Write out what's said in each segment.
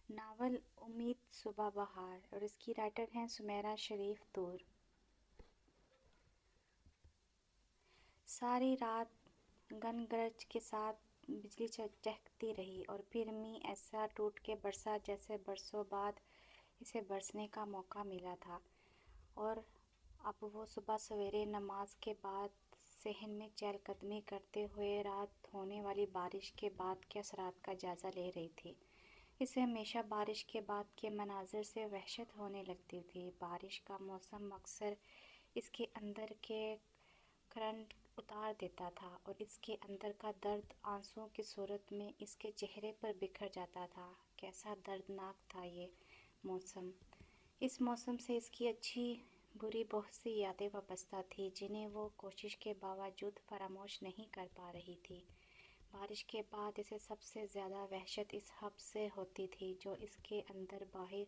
Novel امید صبح بہار اور اس کی رائٹر ہیں سمیرہ شریف طور۔ ساری رات گن گرج کے ساتھ بجلی چہکتی رہی اور پھر می ایسا ٹوٹ کے برسا جیسے برسوں بعد اسے برسنے کا موقع ملا تھا۔ اور اب وہ صبح سویرے نماز کے بعد صحن میں چہل قدمی کرتے ہوئے رات ہونے والی بارش کے بعد کے اثرات کا جائزہ لے رہی تھی۔ اسے ہمیشہ بارش کے بعد کے مناظر سے وحشت ہونے لگتی تھی۔ بارش کا موسم اکثر اس کے اندر کے کرنٹ اتار دیتا تھا اور اس کے اندر کا درد آنسوؤں کی صورت میں اس کے چہرے پر بکھر جاتا تھا۔ کیسا دردناک تھا یہ موسم! اس موسم سے اس کی اچھی بری بہت سی یادیں وابستہ تھیں جنہیں وہ کوشش کے باوجود فراموش نہیں کر پا رہی تھی۔ بارش کے بعد اسے سب سے زیادہ وحشت اس حب سے ہوتی تھی جو اس کے اندر باہر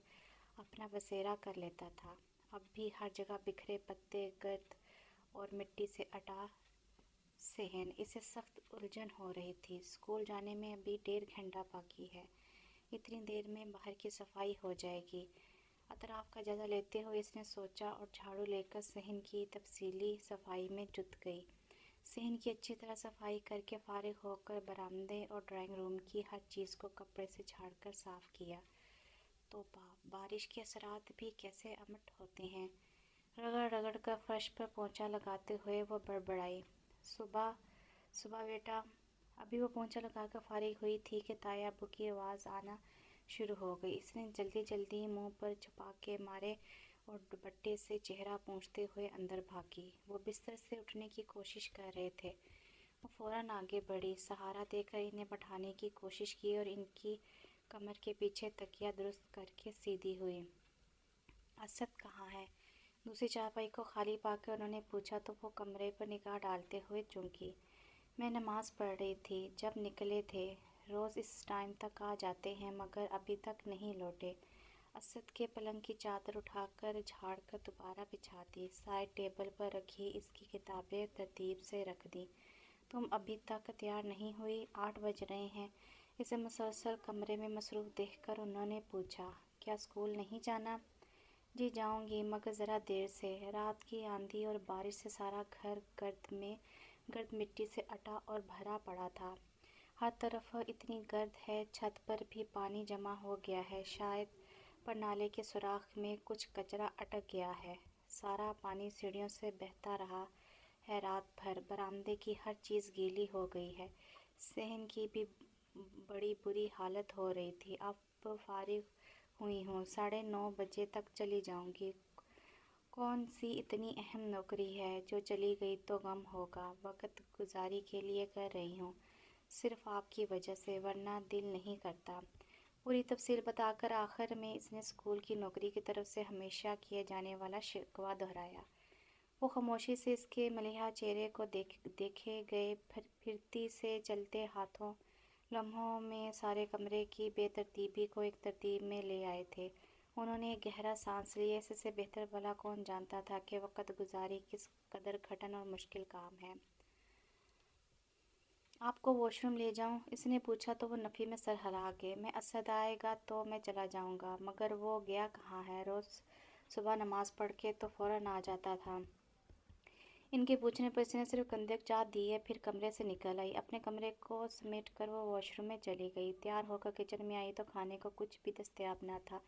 اپنا بسیرا کر لیتا تھا۔ اب بھی ہر جگہ بکھرے پتے، گرد اور مٹی سے اٹا صحن۔ اسے سخت الجھن ہو رہی تھی۔ اسکول جانے میں ابھی 1.5 گھنٹہ باقی ہے۔ اتنی دیر میں باہر کی صفائی ہو جائے گی۔ اطراف کا جائزہ لیتے ہوئے اس نے سوچا اور جھاڑو لے کر صحن کی تفصیلی صفائی میں جٹ گئی۔ صحن کی اچھی طرح صفائی کر کے فارغ ہو کر برآمدے اور ڈرائنگ روم کی ہر چیز کو کپڑے سے جھاڑ کر صاف کیا۔ توبہ! بارش کے اثرات بھی کیسے امٹ ہوتے ہیں! رگڑ رگڑ کر فرش پر پونچھا لگاتے ہوئے وہ بڑبڑائی، "صبح صبح بیٹا"۔ ابھی وہ پونچھا لگا کر فارغ ہوئی تھی کہ تایا ابو کی آواز آنا شروع ہو گئی۔ اس نے جلدی جلدی منہ پر چھپاکے مارے اور دوپٹے سے چہرہ پوچھتے ہوئے اندر بھاگی۔ وہ بستر سے اٹھنے کی کوشش کر رہے تھے۔ وہ فوراً آگے بڑھی، سہارا دے کر انہیں بٹھانے کی کوشش کی اور ان کی کمر کے پیچھے تکیہ درست کر کے سیدھی ہوئی۔ "اسد کہاں ہے؟" دوسری چارپائی کو خالی پا کر انہوں نے پوچھا تو وہ کمرے پر نگاہ ڈالتے ہوئے چونکی۔ "میں نماز پڑھ رہی تھی جب نکلے تھے۔ روز اس ٹائم تک آ جاتے ہیں مگر ابھی تک نہیں لوٹے۔" اسد کے پلنگ کی چادر اٹھا کر جھاڑ کر دوبارہ بچھا دی۔ سائڈ ٹیبل پر رکھی اس کی کتابیں ترتیب سے رکھ دیں۔ "تم ابھی تک تیار نہیں ہوئی؟ 8 بج رہے ہیں۔" اسے مسلسل کمرے میں مصروف دیکھ کر انہوں نے پوچھا، "کیا اسکول نہیں جانا؟" "جی جاؤں گی مگر ذرا دیر سے۔ رات کی آندھی اور بارش سے سارا گھر گرد مٹی سے اٹا اور بھرا پڑا تھا۔ ہر طرف اتنی گرد ہے، چھت پر بھی پانی جمع ہو گیا ہے، شاید پر نالے کے سوراخ میں کچھ کچرا اٹک گیا ہے۔ سارا پانی سیڑھیوں سے بہتا رہا ہے رات بھر۔ برآمدے کی ہر چیز گیلی ہو گئی ہے۔ صحن کی بھی بڑی بری حالت ہو رہی تھی۔ اب فارغ ہوئی ہوں، 9:30 بجے تک چلی جاؤں گی۔ کون سی اتنی اہم نوکری ہے جو چلی گئی تو غم ہوگا۔ وقت گزاری کے لیے کر رہی ہوں، صرف آپ کی وجہ سے، ورنہ دل نہیں کرتا۔ پوری تفصیل بتا کر آخر میں اس نے اسکول کی نوکری کی طرف سے ہمیشہ کیے جانے والا شکوہ دہرایا۔ وہ خاموشی سے اس کے ملحہ چہرے کو دیکھے گئے، پھرتی سے چلتے ہاتھوں لمحوں میں سارے کمرے کی بے ترتیبی کو ایک ترتیب میں لے آئے تھے۔ انہوں نے ایک گہرا سانس لیا۔ اس سے بہتر بھلا کون جانتا تھا کہ وقت گزاری کس قدر کٹھن اور مشکل کام ہے۔ "آپ کو واش روم لے جاؤں؟" اس نے پوچھا تو وہ نفی میں سر ہلا گئے۔ "میں اسد آئے گا تو میں چلا جاؤں گا۔ مگر وہ گیا کہاں ہے؟ روز صبح نماز پڑھ کے تو فوراً آ جاتا تھا۔" ان کے پوچھنے پر اس نے صرف کندھے اچات دیے، پھر کمرے سے نکل آئی۔ اپنے کمرے کو سمیٹ کر وہ واش روم میں چلی گئی۔ تیار ہو کر کچن میں آئی تو کھانے کو کچھ بھی دستیاب نہ تھا۔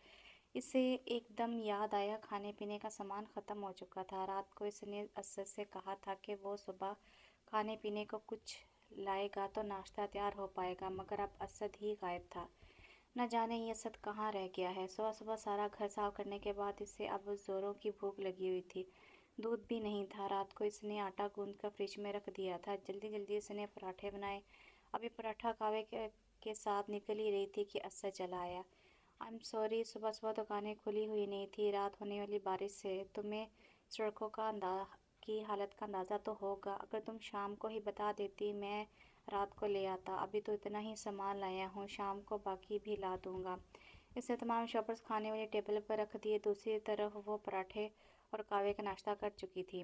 اسے ایک دم یاد آیا، کھانے پینے کا سامان ختم ہو چکا تھا۔ رات کو اس نے اسد سے کہا تھا کہ وہ صبح کھانے پینے کو کچھ لائے گا تو ناشتہ تیار ہو پائے گا، مگر اب اسد ہی غائب تھا۔ نہ جانے یہ اسد کہاں رہ گیا ہے۔ صبح صبح سارا گھر صاف کرنے کے بعد اسے اب زوروں کی بھوک لگی ہوئی تھی۔ دودھ بھی نہیں تھا۔ رات کو اس نے آٹا گوندھ کر فریج میں رکھ دیا تھا۔ جلدی جلدی اس نے پراٹھے بنائے۔ ابھی پراٹھا کاوے کے ساتھ نکل ہی رہی تھی کہ اسد چلا آیا۔ "آئی ایم سوری، صبح صبح دکانیں کھلی ہوئی نہیں تھیں۔ رات ہونے والی بارش سے تمہیں سڑکوں کی حالت کا اندازہ تو ہوگا۔ اگر تم شام کو ہی بتا دیتی میں رات کو لے آتا۔ ابھی تو اتنا ہی سامان لایا ہوں، شام کو باقی بھی لا دوں گا۔" اس نے تمام شاپرز کھانے والی ٹیبل پر رکھ دیے۔ دوسری طرف وہ پراٹھے اور کاوے کا ناشتہ کر چکی تھی۔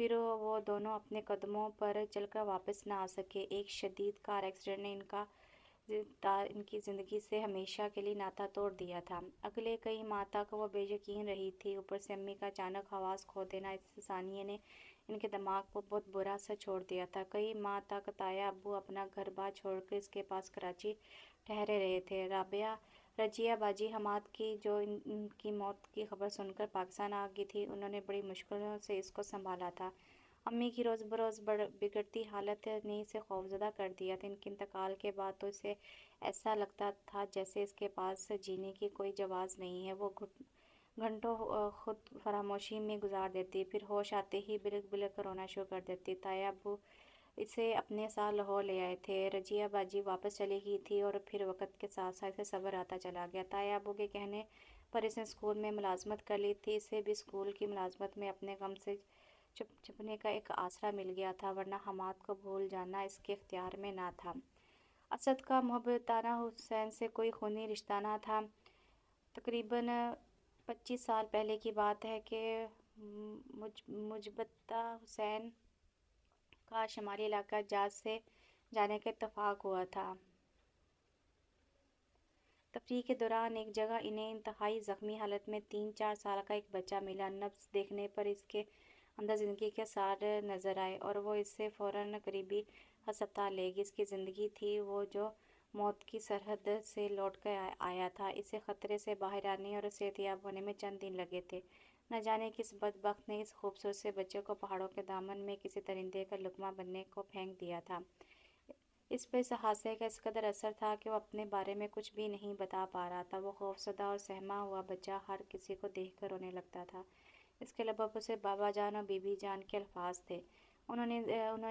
پھر وہ دونوں اپنے قدموں پر چل کر واپس نہ آ سکے۔ ایک شدید کار ایکسیڈنٹ نے ان کی زندگی سے ہمیشہ کے لیے ناطا توڑ دیا تھا۔ اگلے کئی ماہ تک وہ بے یقین رہی تھی۔ اوپر سے امی کا اچانک حواس کھو دینا اس ثانیے نے ان کے دماغ پر بہت برا اثر چھوڑ دیا تھا۔ کئی ماہ تک تایا ابو اپنا گھر بار چھوڑ کر اس کے پاس کراچی ٹھہرے رہے تھے۔ رجیہ باجی حماد کی جو ان کی موت کی خبر سن کر پاکستان آ گئی تھی، انہوں نے بڑی مشکلوں سے اس کو سنبھالا تھا۔ امی کی روز بروز بگڑتی حالت نے اسے خوفزدہ کر دیا تھا۔ ان کے انتقال کے بعد تو اسے ایسا لگتا تھا جیسے اس کے پاس جینے کی کوئی جواز نہیں ہے۔ وہ گھنٹوں خود فراموشی میں گزار دیتی، پھر ہوش آتے ہی بلک بلک کر رونا شروع کر دیتی۔ تایا ابو اسے اپنے ساتھ لاہور لے آئے تھے۔ رجیہ باجی واپس چلی گئی تھی اور پھر وقت کے ساتھ ساتھ اسے صبر آتا چلا گیا۔ تایا ابو کے کہنے پر اس نے اسکول میں ملازمت کر لی تھی۔ اسے بھی اسکول کی ملازمت میں اپنے غم سے چھپنے کا ایک آسرا مل گیا تھا، ورنہ حماد کو بھول جانا اس کے اختیار میں نہ تھا۔ اسد کا محبتانہ حسین سے کوئی خونی رشتہ نہ تھا۔ تقریباً 25 سال پہلے کی بات ہے کہ مجبتہ حسین کا شمالی علاقہ جاز سے جانے کا اتفاق ہوا تھا۔ تفریح کے دوران ایک جگہ انہیں انتہائی زخمی حالت میں 3-4 سال کا ایک بچہ ملا۔ نبض دیکھنے پر اس کے اندر زندگی کے آثار نظر آئے اور وہ اس سے فوراً قریبی ہسپتال لے گئی۔ اس کی زندگی تھی وہ جو موت کی سرحد سے لوٹ کر آیا تھا۔ اسے خطرے سے باہر آنے اور صحتیاب ہونے میں چند دن لگے تھے۔ نہ جانے کس بدبخت نے اس خوبصورت سے بچے کو پہاڑوں کے دامن میں کسی درندے کا لقمہ بننے کو پھینک دیا تھا۔ اس پر اس حادثے کا اس قدر اثر تھا کہ وہ اپنے بارے میں کچھ بھی نہیں بتا پا رہا تھا۔ وہ خوفزدہ اور سہما ہوا بچہ ہر کسی کو دیکھ کر رونے لگتا تھا۔ اس کے لبوں پر صرف بابا جان اور بی بی جان کے الفاظ تھے۔ انہوں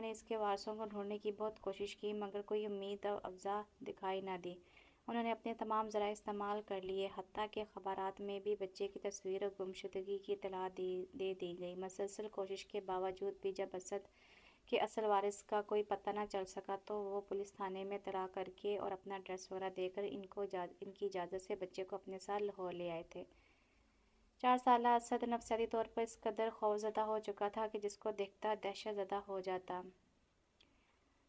نے اس کے وارثوں کو ڈھونڈنے کی بہت کوشش کی، مگر کوئی امید افزا دکھائی نہ دی۔ انہوں نے اپنے تمام ذرائع استعمال کر لیے، حتیٰ کہ اخبارات میں بھی بچے کی تصویر اور گمشدگی کی اطلاع دے دی گئی۔ مسلسل کوشش کے باوجود بھی جب اسد کے اصل وارث کا کوئی پتہ نہ چل سکا تو وہ پولیس تھانے میں اطلاع کر کے اور اپنا ایڈریس وغیرہ دے کر ان کی اجازت سے بچے کو اپنے ساتھ لاہور لے آئے تھے۔ 4 سالہ اسد نفسیاتی طور پر اس قدر خوفزدہ ہو چکا تھا کہ جس کو دیکھتا دہشت زدہ ہو جاتا۔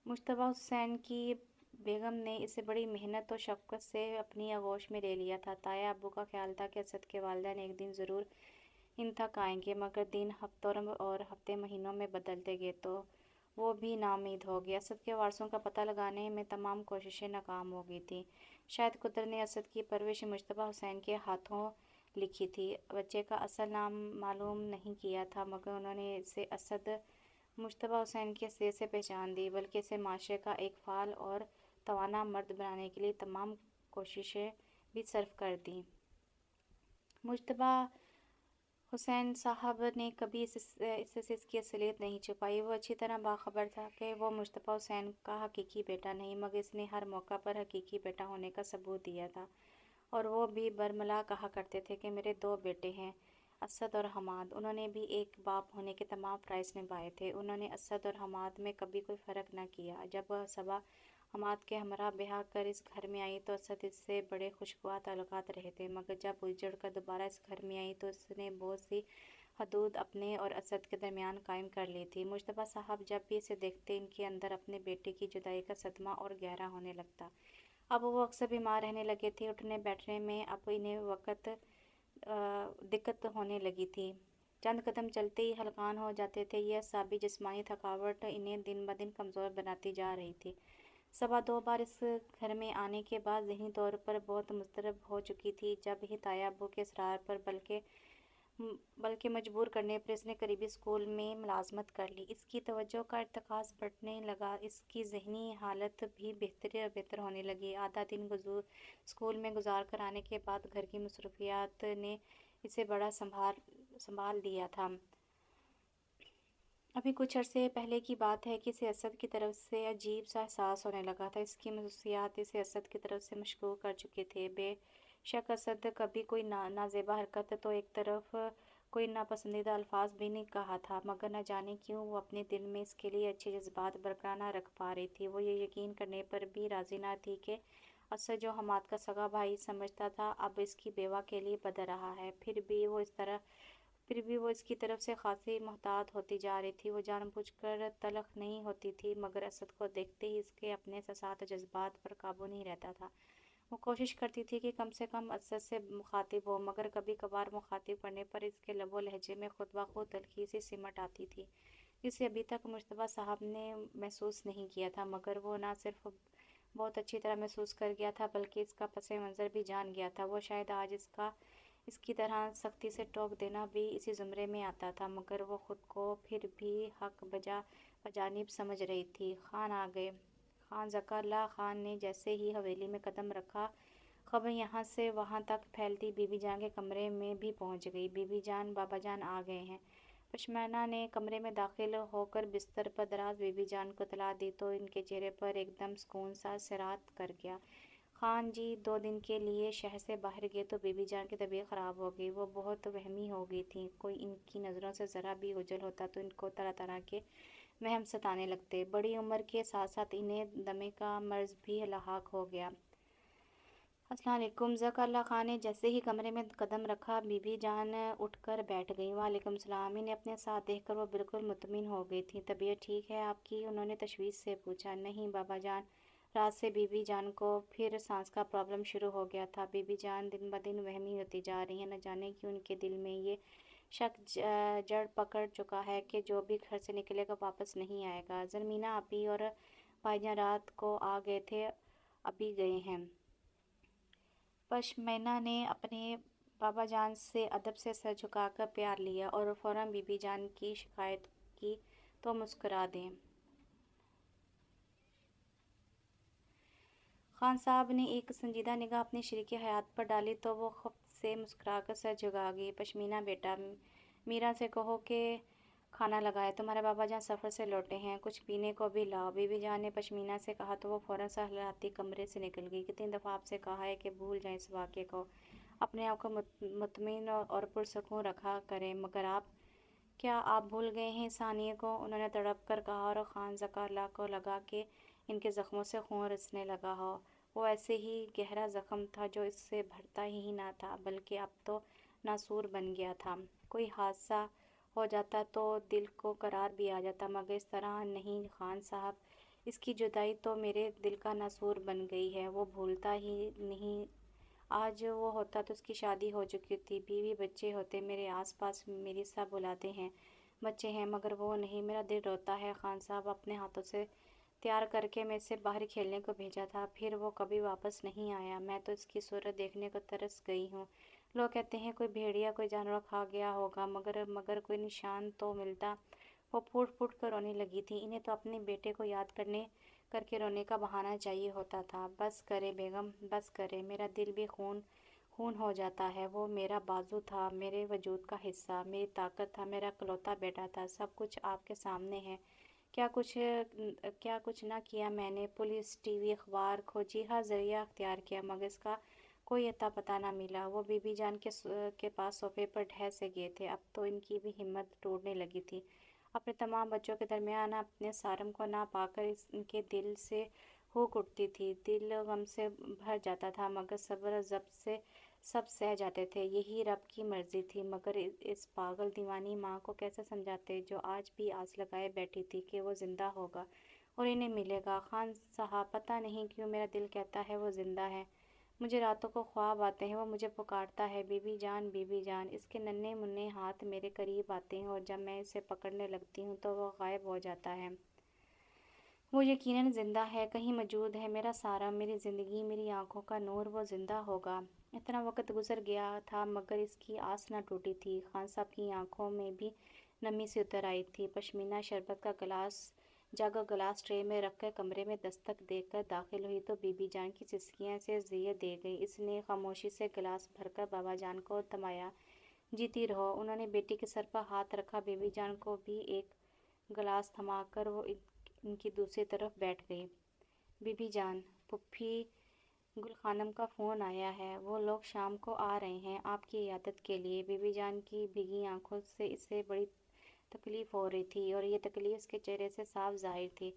مجتبیٰ حسین کی بیگم نے اسے بڑی محنت و شفقت سے اپنی آغوش میں لے لیا تھا۔ تایا ابو کا خیال تھا کہ اسد کے والدین ایک دن ضرور تک آئیں گے، مگر دن ہفتوں اور ہفتے مہینوں میں بدلتے گئے تو وہ بھی ناامید ہو گئے۔ اسد کے وارثوں کا پتہ لگانے میں تمام کوششیں ناکام ہو گئی تھیں۔ شاید قدرت نے اسد کی پرورش مجتبیٰ حسین کے ہاتھوں لکھی تھی۔ بچے کا اصل نام معلوم نہیں کیا تھا، مگر انہوں نے اسے اسد مجتبیٰ حسین کی اصلیت سے پہچان دی، بلکہ اسے معاشرے کا ایک فعال اور توانا مرد بنانے کے لیے تمام کوششیں بھی صرف کر دیں۔ مجتبیٰ حسین صاحب نے کبھی اس سے اس کی اصلیت نہیں چھپائی۔ وہ اچھی طرح باخبر تھا کہ وہ مجتبیٰ حسین کا حقیقی بیٹا نہیں، مگر اس نے ہر موقع پر حقیقی بیٹا ہونے کا ثبوت دیا تھا، اور وہ بھی برملا کہا کرتے تھے کہ میرے 2 بیٹے ہیں، اسد اور حماد۔ انہوں نے بھی ایک باپ ہونے کے تمام فرائض نبھائے تھے۔ انہوں نے اسد اور حماد میں کبھی کوئی فرق نہ کیا۔ جب صبا حماد کے ہمراہ بیاہ کر اس گھر میں آئی تو اسد اس سے بڑے خوشگوار تعلقات رہے تھے، مگر جب اجڑ کر دوبارہ اس گھر میں آئی تو اس نے بہت سی حدود اپنے اور اسد کے درمیان قائم کر لی تھی۔ مجتبیٰ صاحب جب بھی اسے دیکھتے، ان کے اندر اپنے بیٹے کی جدائی کا صدمہ اور گہرا ہونے لگتا۔ اب وہ اکثر بیمار رہنے لگے تھے، اٹھنے بیٹھنے میں اب انہیں دقت ہونے لگی تھی۔ چند قدم چلتے ہی ہلکان ہو جاتے تھے۔ یہ اعصابی جسمانی تھکاوٹ انہیں دن بدن کمزور بناتی جا رہی تھی۔ صبا 2 بار اس گھر میں آنے کے بعد ذہنی طور پر بہت مضطرب ہو چکی تھی۔ جب ہی تایا ابو کے اصرار پر بلکہ مجبور کرنے پر اس نے قریبی اسکول میں ملازمت کر لی، اس کی توجہ کا ارتکاز بڑھنے لگا، اس کی ذہنی حالت بھی بہتر ہونے لگی۔ آدھا دن اسکول میں گزار کر آنے کے بعد گھر کی مصروفیات نے اسے بڑا سنبھال دیا تھا۔ ابھی کچھ عرصے پہلے کی بات ہے کہ اسے اسد کی طرف سے عجیب سا احساس ہونے لگا تھا۔ اس کی خصوصیات اسے اسد کی طرف سے مشکوک کر چکے تھے۔ بے شک اسد کبھی کوئی نازیبا حرکت تو ایک طرف کوئی ناپسندیدہ الفاظ بھی نہیں کہا تھا، مگر نہ جانے کیوں وہ اپنے دل میں اس کے لیے اچھے جذبات برقرار نہ رکھ پا رہی تھی۔ وہ یہ یقین کرنے پر بھی راضی نہ تھی کہ اسد جو حماد کا سگا بھائی سمجھتا تھا اب اس کی بیوہ کے لیے بدل رہا ہے۔ پھر بھی وہ اس طرح پھر بھی وہ اس کی طرف سے خاصی محتاط ہوتی جا رہی تھی۔ وہ جان بوجھ کر تلخ نہیں ہوتی تھی، مگر اسد کو دیکھتے ہی اس کے اپنے احساسات و جذبات پر قابو نہیں رہتا تھا۔ وہ کوشش کرتی تھی کہ کم سے کم اسد سے مخاطب ہو، مگر کبھی کبھار مخاطب کرنے پر اس کے لب و لہجے میں خود بخود تلخی سی سمٹ آتی تھی، جسے ابھی تک مجتبیٰ صاحب نے محسوس نہیں کیا تھا، مگر وہ نہ صرف بہت اچھی طرح محسوس کر گیا تھا بلکہ اس کا پس منظر بھی جان گیا تھا۔ وہ شاید آج اس کی طرح سختی سے ٹوک دینا بھی اسی زمرے میں آتا تھا، مگر وہ خود کو پھر بھی حق بجانب سمجھ رہی تھی۔ خان آ گئے۔ خان ذکا اللہ خان نے جیسے ہی حویلی میں قدم رکھا، خبر یہاں سے وہاں تک پھیلتی بی بی جان کے کمرے میں بھی پہنچ گئی۔ بی بی جان، بابا جان آ گئے ہیں۔ پشمینہ نے کمرے میں داخل ہو کر بستر پر دراز بی بی جان کو اطلاع دی تو ان کے چہرے پر ایک دم سکون سا سرایت کر گیا۔ خان جی 2 دن کے لیے شہر سے باہر گئے تو بی بی جان کی طبیعت خراب ہو گئی۔ وہ بہت وہمی ہو گئی تھیں۔ کوئی ان کی نظروں سے ذرا بھی اوجھل ہوتا تو ان کو طرح طرح کے وہم ستانے لگتے۔ بڑی عمر کے ساتھ ساتھ انہیں دمے کا مرض بھی لاحق ہو گیا۔ السلام علیکم۔ ذکا اللہ خان نے جیسے ہی کمرے میں قدم رکھا، بی بی جان اٹھ کر بیٹھ گئیں۔ وعلیکم السلام۔ انہیں اپنے ساتھ دیکھ کر وہ بالکل مطمئن ہو گئی تھیں۔ طبیعت ٹھیک ہے آپ کی؟ انہوں نے تشویش سے پوچھا۔ نہیں بابا جان، رات سے بی بی جان کو پھر سانس کا پرابلم شروع ہو گیا تھا۔ بی بی جان دن بدن وہمی ہوتی جا رہی ہیں۔ نہ جانے کیوں ان کے دل میں یہ شک جڑ پکڑ چکا ہے کہ جو بھی گھر سے نکلے گا واپس نہیں آئے گا۔ زرمینہ آپی اور بھائی جان رات کو آ گئے تھے، ابھی گئے ہیں۔ پشمینہ نے اپنے بابا جان سے ادب سے سر جھکا کر پیار لیا اور فوراً بی بی جان کی شکایت کی تو مسکرا دیں۔ خان صاحب نے ایک سنجیدہ نگاہ اپنے شریک حیات پر ڈالی تو وہ خفت سے مسکرا کر سر جھکا گئی۔ پشمینہ بیٹا، میرا سے کہو کہ کھانا لگائے، تمہارے بابا جان سفر سے لوٹے ہیں، کچھ پینے کو بھی لاؤ۔ بی بی جان نے پشمینہ سے کہا تو وہ فوراً سہلاتی کمرے سے نکل گئی۔ کتنی دفعہ آپ سے کہا ہے کہ بھول جائیں اس واقعے کو، اپنے آپ کو مطمئن اور پرسکون رکھا کریں، مگر کیا آپ بھول گئے ہیں اس ثانیے کو؟ انہوں نے تڑپ کر کہا اور خان ذکا اللہ کو لگا کہ ان کے زخموں سے خون رسنے لگا ہو۔ وہ ایسے ہی گہرا زخم تھا جو اس سے بھرتا ہی نہ تھا بلکہ اب تو ناسور بن گیا تھا۔ کوئی حادثہ ہو جاتا تو دل کو قرار بھی آ جاتا، مگر اس طرح نہیں خان صاحب۔ اس کی جدائی تو میرے دل کا ناسور بن گئی ہے، وہ بھولتا ہی نہیں۔ آج وہ ہوتا تو اس کی شادی ہو چکی تھی، بیوی بچے ہوتے، میرے آس پاس میری سب اولادیں ہیں، بچے ہیں، مگر وہ نہیں۔ میرا دل روتا ہے خان صاحب۔ اپنے ہاتھوں سے تیار کر کے میں اسے باہر کھیلنے کو بھیجا تھا، پھر وہ کبھی واپس نہیں آیا۔ میں تو اس کی صورت دیکھنے کو ترس گئی ہوں۔ لوگ کہتے ہیں کوئی بھیڑیا کوئی جانور کھا گیا ہوگا، مگر کوئی نشان تو ملتا۔ وہ پھوٹ پھوٹ کر رونے لگی تھی۔ انہیں تو اپنے بیٹے کو یاد کر کے رونے کا بہانہ چاہیے ہوتا تھا۔ بس کرے بیگم، بس کرے، میرا دل بھی خون خون ہو جاتا ہے۔ وہ میرا بازو تھا، میرے وجود کا حصہ، میری طاقت تھا، میرا اکلوتا بیٹا تھا۔ سب کچھ آپ کے سامنے ہے۔ کیا کچھ نہ کیا میں نے؟ پولیس، ٹی وی، اخبار، کھوجی، ہر ذریعہ اختیار کیا، مگر اس کا کوئی اتا پتہ نہ ملا۔ وہ بی بی جان کے پاس صوفے پر ڈھہ سے گئے تھے۔ اب تو ان کی بھی ہمت ٹوٹنے لگی تھی۔ اپنے تمام بچوں کے درمیان اپنے سارم کو نہ پا کر ان کے دل سے ہوک اٹھتی تھی۔ دل غم سے بھر جاتا تھا، مگر صبر و ضبط سے سب سہہ جاتے تھے۔ یہی رب کی مرضی تھی، مگر اس پاگل دیوانی ماں کو کیسے سمجھاتے جو آج بھی آس لگائے بیٹھی تھی کہ وہ زندہ ہوگا اور انہیں ملے گا۔ خان صاحب، پتہ نہیں کیوں میرا دل کہتا ہے وہ زندہ ہے۔ مجھے راتوں کو خواب آتے ہیں، وہ مجھے پکارتا ہے، بی بی جان، بی بی جان۔ اس کے ننھے منھے ہاتھ میرے قریب آتے ہیں اور جب میں اسے پکڑنے لگتی ہوں تو وہ غائب ہو جاتا ہے۔ وہ یقیناً زندہ ہے، کہیں موجود ہے، میرا سارا، میری زندگی، میری آنکھوں کا نور، وہ زندہ ہوگا۔ اتنا وقت گزر گیا تھا مگر اس کی آس نہ ٹوٹی تھی۔ خان صاحب کی آنکھوں میں بھی نمی سی اتر آئی تھی۔ پشمینہ شربت کا جگ اور گلاس ٹرے میں رکھ کر کمرے میں دستک دے کر داخل ہوئی تو بی بی جان کی سسکیاں اسے اذیت دے گئیں۔ اس نے خاموشی سے گلاس بھر کر بابا جان کو تھمایا۔ جیتی رہو۔ انہوں نے بیٹی کے سر پر ہاتھ رکھا۔ بی بی جان کو بھی ایک گلاس تھما کر وہ ان کی دوسری طرف بیٹھ گئی۔ بی بی جان، پھوپھی گل خانم کا فون آیا ہے، وہ لوگ شام کو آ رہے ہیں آپ کی عیادت کے لیے۔ بی بی جان کی بھیگی آنکھوں سے اسے بڑی تکلیف ہو رہی تھی اور یہ تکلیف اس کے چہرے سے صاف ظاہر تھی۔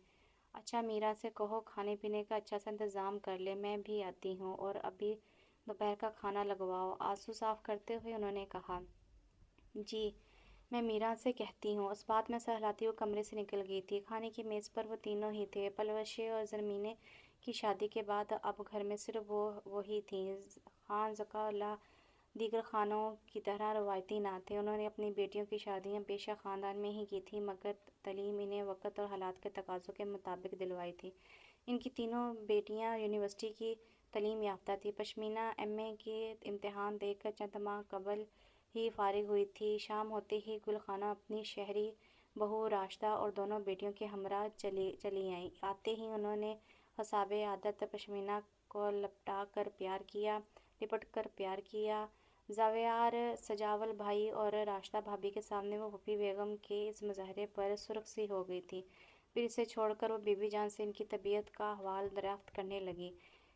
اچھا، میرا سے کہو کھانے پینے کا اچھا سا انتظام کر لے، میں بھی آتی ہوں، اور ابھی دوپہر کا کھانا لگواؤ۔ آنسو صاف کرتے ہوئے انہوں نے کہا۔ جی، میں میرا سے کہتی ہوں۔ اس بات میں سر ہلاتی وہ کمرے سے نکل گئی تھی۔ کھانے کی میز پر وہ تینوں ہی تھے۔ پلوشے اور زرمینے کی شادی کے بعد اب گھر میں صرف وہی تھیں۔ خان ذکا اللہ دیگر خانوں کی طرح روایتی نہ تھے۔ انہوں نے اپنی بیٹیوں کی شادیاں پیشہ خاندان میں ہی کی تھیں، مگر تعلیم انہیں وقت اور حالات کے تقاضوں کے مطابق دلوائی تھی۔ ان کی تینوں بیٹیاں یونیورسٹی کی تعلیم یافتہ تھیں۔ پشمینہ ایم اے کی امتحان دے کر چند ماہ قبل ہی فارغ ہوئی تھی۔ شام ہوتے ہی گل خانہ اپنی شہری بہو راشدہ اور دونوں بیٹیوں کے ہمراہ چلی آئیں۔ آتے ہی انہوں نے حسابِ عادت پشمینہ کو لپٹ کر پیار کیا۔ زاویار سجاول بھائی اور راشدہ بھابی کے سامنے وہ پھوپھی بیگم کے اس مظاہرے پر سرخ سی ہو گئی تھی۔ پھر اسے چھوڑ کر وہ بی بی جان سے ان کی طبیعت کا احوال دریافت کرنے لگی۔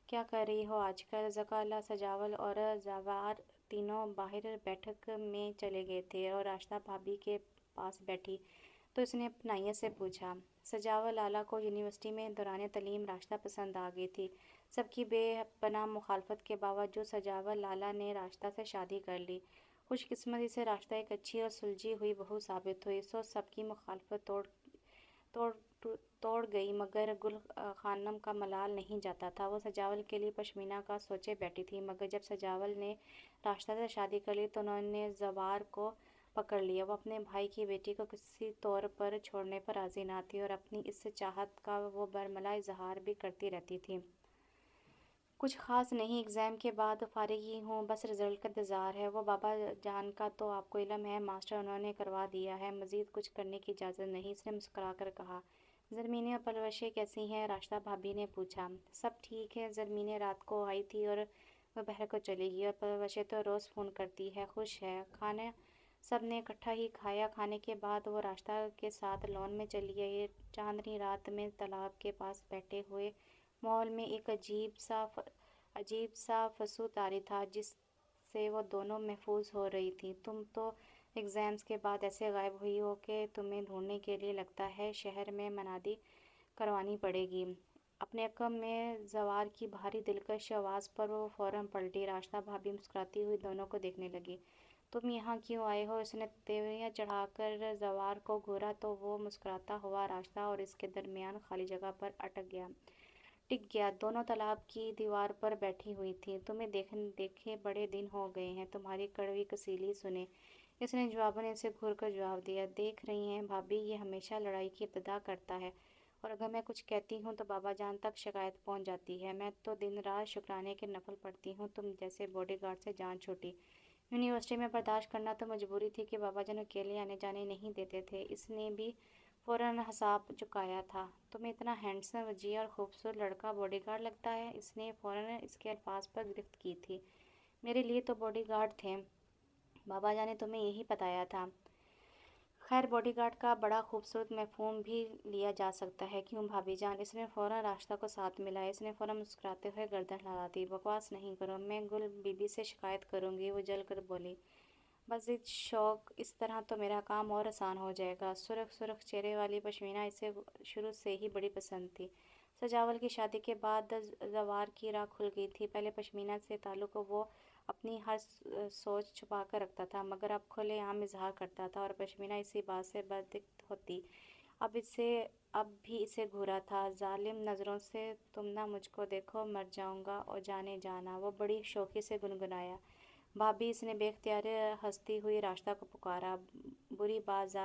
کیا کر رہی ہو آج کل؟ ذکا اللہ سجاول اور زاویار تینوں باہر بیٹھک میں چلے گئے تھے اور راشدہ بھابی کے پاس بیٹھی تو اس نے اپنائیت سے پوچھا۔ سجاول لالہ کو یونیورسٹی میں دوران تعلیم راشدہ پسند آ گئی تھی۔ سب کی بے پناہ مخالفت کے باوجود سجاول لالہ نے راشدہ سے شادی کر لی۔ خوش قسمتی سے راشدہ ایک اچھی اور سلجھی ہوئی بہو ثابت ہوئی۔ سو سب کی مخالفت توڑ گئی، مگر گل خانم کا ملال نہیں جاتا تھا۔ وہ سجاول کے لیے پشمینہ کا سوچے بیٹھی تھی، مگر جب سجاول نے راشدہ سے شادی کر لی تو انہوں نے زوار کو پکڑ لیا۔ وہ اپنے بھائی کی بیٹی کو کسی طور پر چھوڑنے پر راضی نہ تھی اور اپنی اس چاہت کا وہ برملا اظہار بھی کرتی رہتی تھی۔ کچھ خاص نہیں، ایگزام کے بعد فارغ ہی ہوں، بس رزلٹ کا انتظار ہے۔ وہ بابا جان کا تو آپ کو علم ہے ماسٹر، انہوں نے کروا دیا ہے، مزید کچھ کرنے کی اجازت نہیں، اس نے مسکرا کر کہا۔ زرمینے اور پلوشے کیسی ہیں؟ راشدہ بھابی نے پوچھا۔ سب ٹھیک ہے، زرمینے رات کو آئی تھی اور دوپہر کو چلی گئی، اور پلوشے تو روز فون کرتی ہے، خوش ہے۔ کھانا سب نے اکٹھا ہی کھایا۔ کھانے کے بعد وہ راشدہ کے ساتھ لان میں چلی آئی۔ چاندنی رات میں تالاب کے پاس بیٹھے ہوئے ماحول میں ایک عجیب سا فسوں طاری تھا جس سے وہ دونوں محفوظ ہو رہی تھیں۔ تم تو ایگزامز کے بعد ایسے غائب ہوئی ہو کہ تمہیں ڈھونڈنے کے لیے لگتا ہے شہر میں منادی کروانی پڑے گی۔ اپنے عقب میں زوار کی بھاری دلکش آواز پر وہ فوراً پلٹی۔ راشدہ بھابی مسکراتی ہوئی دونوں کو دیکھنے لگی۔ تم یہاں کیوں آئے ہو؟ اس نے تیوریاں چڑھا کر زوار کو گھورا تو وہ مسکراتا ہوا راشدہ اور اس کے درمیان خالی جگہ پر ٹک گیا۔ دونوں تالاب کی دیوار پر بیٹھی ہوئی تھیں۔ تمہیں دیکھے بڑے دن ہو گئے ہیں، تمہاری کڑوی کسیلی سنے، اس نے جواباً اسے گھور کر جواب دیا۔ دیکھ رہی ہیں بھابی، یہ ہمیشہ لڑائی کی ابتدا کرتا ہے، اور اگر میں کچھ کہتی ہوں تو بابا جان تک شکایت پہنچ جاتی ہے۔ میں تو دن رات شکرانے کے نفل پڑھتی ہوں، تم جیسے باڈی گارڈ سے جان چھوٹی۔ یونیورسٹی میں برداشت کرنا تو مجبوری تھی کہ بابا جان اکیلے آنے جانے نہیں دیتے تھے۔ اس نے بھی فوراً حساب چکایا تھا۔ تمہیں اتنا ہینڈسم، وجیہہ اور خوبصورت لڑکا باڈی گارڈ لگتا ہے؟ اس نے فوراً اس کے الفاظ پر گرفت کی تھی۔ میرے لیے تو باڈی گارڈ تھے، بابا جان نے تمہیں یہی بتایا تھا۔ خیر، باڈی گارڈ کا بڑا خوبصورت مفہوم بھی لیا جا سکتا ہے، کیوں بھابی جان؟ اس نے فوراً راشدہ کو ساتھ ملایا۔ اس نے فوراً مسکراتے ہوئے گردن ہلا دی۔ بکواس نہیں کرو، میں گل بی بی سے شکایت کروں گی، وہ جل کر بولی۔ مزید شوق، اس طرح تو میرا کام اور آسان ہو جائے گا۔ سرخ چہرے والی پشمینہ اسے شروع سے ہی بڑی پسند تھی۔ سجاول کی شادی کے بعد زوار کی راہ کھل گئی تھی۔ پہلے پشمینہ سے تعلق وہ اپنی ہر سوچ چھپا کر رکھتا تھا، مگر اب کھلے عام اظہار کرتا تھا، اور پشمینہ اسی بات سے بدقت ہوتی۔ اب بھی اسے گھورا تھا۔ ظالم نظروں سے تم نہ مجھ کو دیکھو، مر جاؤں گا اور جانے جانا، وہ بڑی شوخی سے گنگنایا۔ بھابی، اس نے بے اختیار ہنستی ہوئی راشدہ کو پکارا۔ بری بات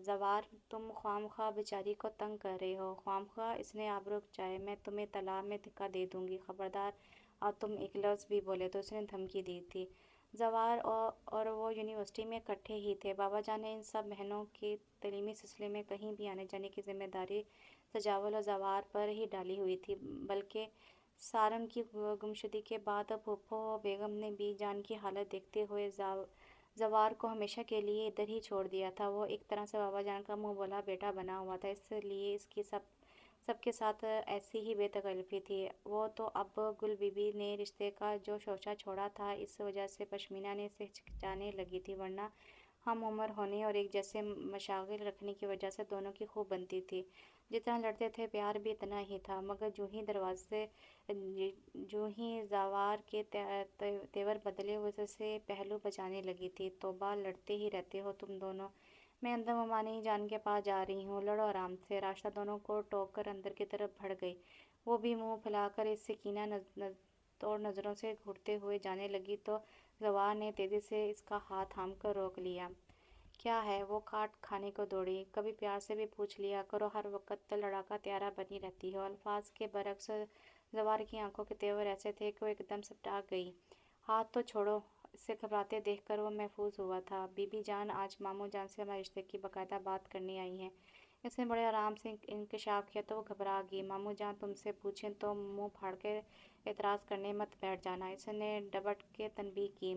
زوار، تم خواہ بیچاری کو تنگ کر رہے ہو۔ خواہ، اس نے آبرو کچائے، میں تمہیں تالاب میں دھکا دے دوں گی، خبردار اور تم ایک لفظ بھی بولے تو، اس نے دھمکی دی تھی۔ زوار اور وہ یونیورسٹی میں اکٹھے ہی تھے۔ بابا جان نے ان سب بہنوں کے تعلیمی سلسلے میں کہیں بھی آنے جانے کی ذمہ داری سجاول اور زوار پر ہی ڈالی ہوئی تھی، بلکہ سارم کی گمشدگی کے بعد پھوپھو بیگم نے بی جان کی حالت دیکھتے ہوئے زوار کو ہمیشہ کے لیے ادھر ہی چھوڑ دیا تھا۔ وہ ایک طرح سے بابا جان کا منہ بولا بیٹا بنا ہوا تھا، اس لیے اس کی سب کے ساتھ ایسی ہی بے تکلفی تھی۔ وہ تو اب گل بی بی نے رشتے کا جو شوشہ چھوڑا تھا، اس وجہ سے پشمینہ نے اسے ہچکچانے لگی تھی، ورنہ ہم عمر ہونے اور ایک جیسے مشاغل رکھنے کی وجہ سے دونوں کی خوب بنتی تھی۔ جتنا لڑتے تھے پیار بھی اتنا ہی تھا، مگر جو ہی زوار کے تیور بدلے وہ سے پہلو بجانے لگی تھی۔ توبہ، لڑتے ہی رہتے ہو تم دونوں۔ میں اندر ممانی جان کے پاس جا رہی ہوں، لڑو آرام سے۔ راشدہ دونوں کو ٹوک کر اندر کی طرف بڑھ گئی۔ وہ بھی منہ پھیلا کر اس سے کینہ توڑ نظروں سے گھورتے ہوئے جانے لگی تو زوار نے تیزی سے اس کا ہاتھ تھام کر روک لیا۔ کیا ہے؟ وہ کاٹ کھانے کو دوڑی۔ کبھی پیار سے بھی پوچھ لیا کرو، ہر وقت لڑاکا تیارہ بنی رہتی ہو۔ الفاظ کے برعکس زوار کی آنکھوں کے تیور ایسے تھے کہ وہ ایک دم سبٹا گئی۔ ہاتھ تو چھوڑو۔ اسے گھبراتے دیکھ کر وہ محظوظ ہوا تھا۔ بی بی جان آج ماموں جان سے ہمارے رشتے کی باقاعدہ بات کرنے آئی ہیں۔ اس نے بڑے آرام سے انکشاف کیا تو وہ گھبرا گئی۔ ماموں جان تم سے پوچھیں تو منہ پھاڑ کے اعتراض کرنے مت بیٹھ جانا، اس نے ڈبٹ کے تنبیہ کی۔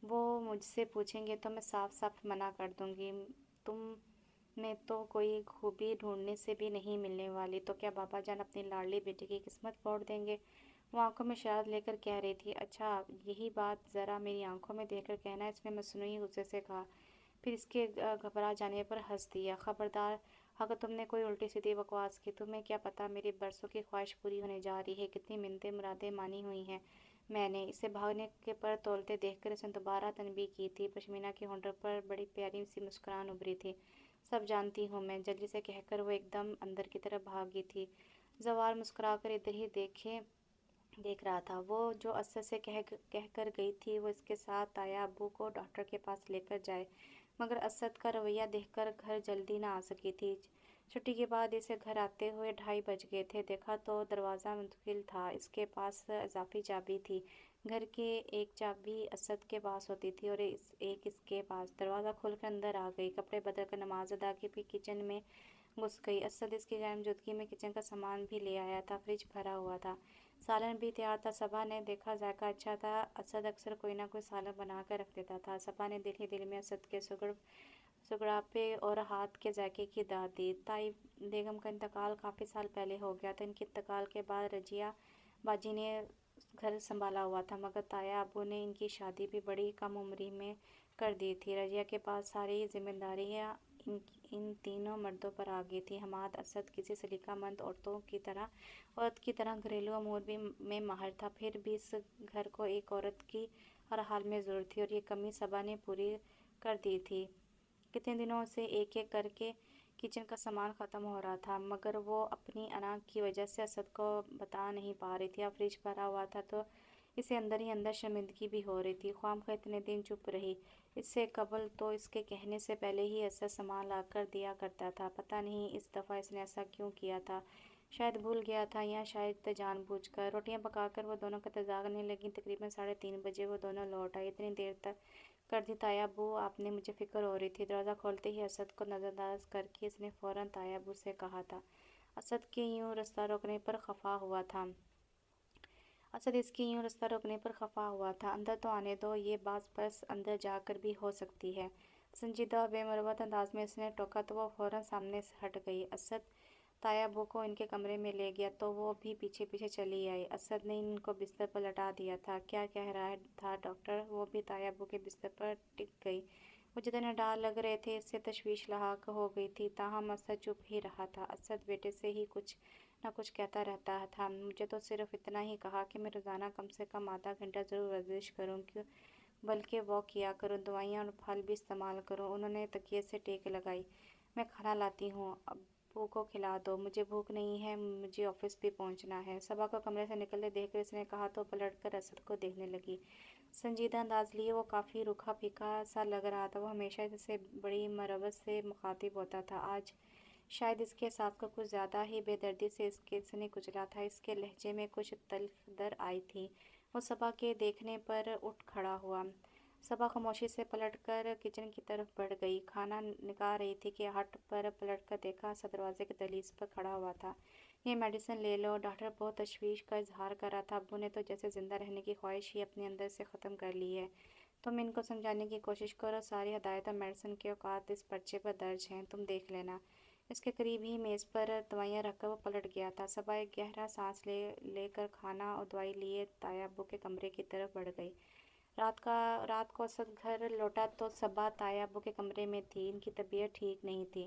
وہ مجھ سے پوچھیں گے تو میں صاف صاف منع کر دوں گی۔ تم میں تو کوئی خوبی ڈھونڈنے سے بھی نہیں ملنے والی، تو کیا بابا جان اپنی لاڈلی بیٹی کی قسمت پھوڑ دیں گے؟ وہ آنکھوں میں شرارت لے کر کہہ رہی تھی۔ اچھا یہی بات ذرا میری آنکھوں میں دیکھ کر کہنا، اس نے مصنوعی غصے سے کہا، پھر اس کے گھبرا جانے پر ہنس دیا۔ خبردار اگر تم نے کوئی الٹی سیدھی بکواس کی، تمہیں کیا پتہ میری برسوں کی خواہش پوری ہونے جا رہی ہے، کتنی منتیں مرادیں مانی ہوئی ہیں میں نے۔ اسے بھاگنے پر تولتے دیکھ کر اس نے دوبارہ تنبیہ کی تھی۔ پشمینہ کے ہونٹوں پر بڑی پیاری سی مسکراہٹ ابھری تھی۔ سب جانتی ہوں میں، جلدی سے کہہ کر وہ ایک دم اندر کی طرف بھاگی تھی۔ زوار مسکرا کر ادھر ہی دیکھ رہا تھا۔ وہ جو اسد سے کہہ کر گئی تھی وہ اس کے ساتھ تایا ابو کو ڈاکٹر کے پاس لے کر جائے، مگر اسد کا رویہ دیکھ کر گھر جلدی نہ آ سکی تھی۔ چھٹی کے بعد اسے گھر آتے ہوئے 2:30 بج گئے تھے۔ دیکھا تو دروازہ منقفل تھا، اس کے پاس اضافی چابی تھی۔ گھر کی ایک چابی اسد کے پاس ہوتی تھی اور ایک اس کے پاس۔ دروازہ کھول کر اندر آ گئی، کپڑے بدل کر نماز ادا کی، پھر کچن میں گھس گئی۔ اسد اس کی غیر موجودگی میں کچن کا سامان بھی لے آیا تھا، فریج بھرا ہوا تھا، سالن بھی تیار تھا۔ صبا نے دیکھا ذائقہ اچھا تھا، اسد اکثر کوئی نہ کوئی سالن بنا کر رکھ دیتا تھا۔ صبا نے دل ہی دل میں اسد کے سگڑاپے اور ہاتھ کے ذائقے کی داد دی۔ تائی بیگم کا انتقال کافی سال پہلے ہو گیا تھا۔ ان کے انتقال کے بعد رضیہ باجی نے گھر سنبھالا ہوا تھا، مگر تایا ابو نے ان کی شادی بھی بڑی کم عمری میں کر دی تھی۔ رضیہ کے پاس ساری ذمہ داریاں ان تینوں مردوں پر آ گئی تھیں۔ حماد اسد کسی سلیقہ مند عورت کی طرح گھریلو امور میں ماہر تھا، پھر بھی اس گھر کو ایک عورت کی ہر حال میں ضرورت تھی اور یہ کمی صبا نے پوری کر دی تھی۔ کتنے دنوں سے ایک ایک کر کے کچن کا سامان ختم ہو رہا تھا، مگر وہ اپنی انا کی وجہ سے اسد کو بتا نہیں پا رہی تھی۔ اب فریج بھرا ہوا تھا تو اسے اندر ہی اندر شرمندگی بھی ہو رہی تھی۔ خواہ اتنے دن چپ رہی، اس سے قبل تو اس کے کہنے سے پہلے ہی اسد سامان لا کر دیا کرتا تھا۔ پتہ نہیں اس دفعہ اس نے ایسا کیوں کیا تھا، شاید بھول گیا تھا یا شاید جان بوجھ کر۔ روٹیاں پکا کر وہ دونوں انتظار کرنے لگیں۔ تقریباً 3:30 بجے وہ دونوں لوٹ آئے۔ اتنی دیر تک کر دی تایا ابو، آپ نے مجھے فکر ہو رہی تھی۔ دروازہ کھولتے ہی اسد کو نظر انداز کر کے اس نے فوراً تایا ابو سے کہا تھا۔ اسد کے یوں رستہ روکنے پر خفا ہوا تھا۔ اندر تو آنے دو، یہ بات بس اندر جا کر بھی ہو سکتی ہے۔ سنجیدہ اور بے مروت انداز میں اس نے ٹوکا تو وہ فوراً سامنے سے ہٹ گئی۔ اسد تایا ابو کو ان کے کمرے میں لے گیا تو وہ بھی پیچھے پیچھے چلی آئی۔ اسد نے ان کو بستر پر لٹا دیا تھا۔ کیا کہہ رہا تھا ڈاکٹر؟ وہ بھی تایا ابو کے بستر پر ٹک گئی۔ وہ جتنے ڈار لگ رہے تھے اس سے تشویش لاحق ہو گئی تھی، تاہم اسد چپ ہی رہا تھا۔ اسد بیٹے سے ہی کچھ نہ کچھ کہتا رہتا تھا۔ مجھے تو صرف اتنا ہی کہا کہ میں روزانہ کم سے کم آدھا گھنٹہ ضرور ورزش کروں، بلکہ واک کیا کروں، دوائیاں اور پھل بھی استعمال کروں۔ انہوں نے تکیے سے ٹیک لگائی۔ میں کھانا لاتی ہوں، ابو کو کھلا دو، مجھے بھوک نہیں ہے، مجھے آفس بھی پہنچنا ہے۔ صبا کو کمرے سے نکلتے دیکھ کر اس نے کہا تو پلٹ کر اسد کو دیکھنے لگی۔ سنجیدہ انداز لیے وہ کافی روکھا پھیکا سا لگ رہا تھا۔ وہ ہمیشہ اس سے بڑی مروت سے مخاطب ہوتا تھا، آج شاید اس کے احساس کو کچھ زیادہ ہی بے دردی سے اس نے کچلا تھا۔ اس کے لہجے میں کچھ تلخ در آئی تھی۔ وہ صبا کے دیکھنے پر اٹھ کھڑا ہوا۔ صبا خاموشی سے پلٹ کر کچن کی طرف بڑھ گئی، کھانا نکال رہی تھی کہ ہٹ پر پلٹ کر دیکھا اسد دروازے کی دہلیز پر کھڑا ہوا تھا۔ یہ میڈیسن لے لو، ڈاکٹر بہت تشویش کا اظہار کر رہا تھا۔ ابو نے تو جیسے زندہ رہنے کی خواہش ہی اپنے اندر سے ختم کر لی ہے۔ تم ان کو سمجھانے کی کوشش کرو، ساری ہدایت اور میڈیسن کے اوقات اس پرچے پر درج ہیں، تم دیکھ لینا۔ اس کے قریب ہی میز پر دوائیاں رکھ کر وہ پلٹ گیا تھا۔ صبا ایک گہرا سانس لے کر کھانا اور دوائی لیے تایا ابو کے کمرے کی طرف بڑھ گئی۔ رات کو اسد گھر لوٹا تو صبا تایا ابو کے کمرے میں تھی۔ ان کی طبیعت ٹھیک نہیں تھی۔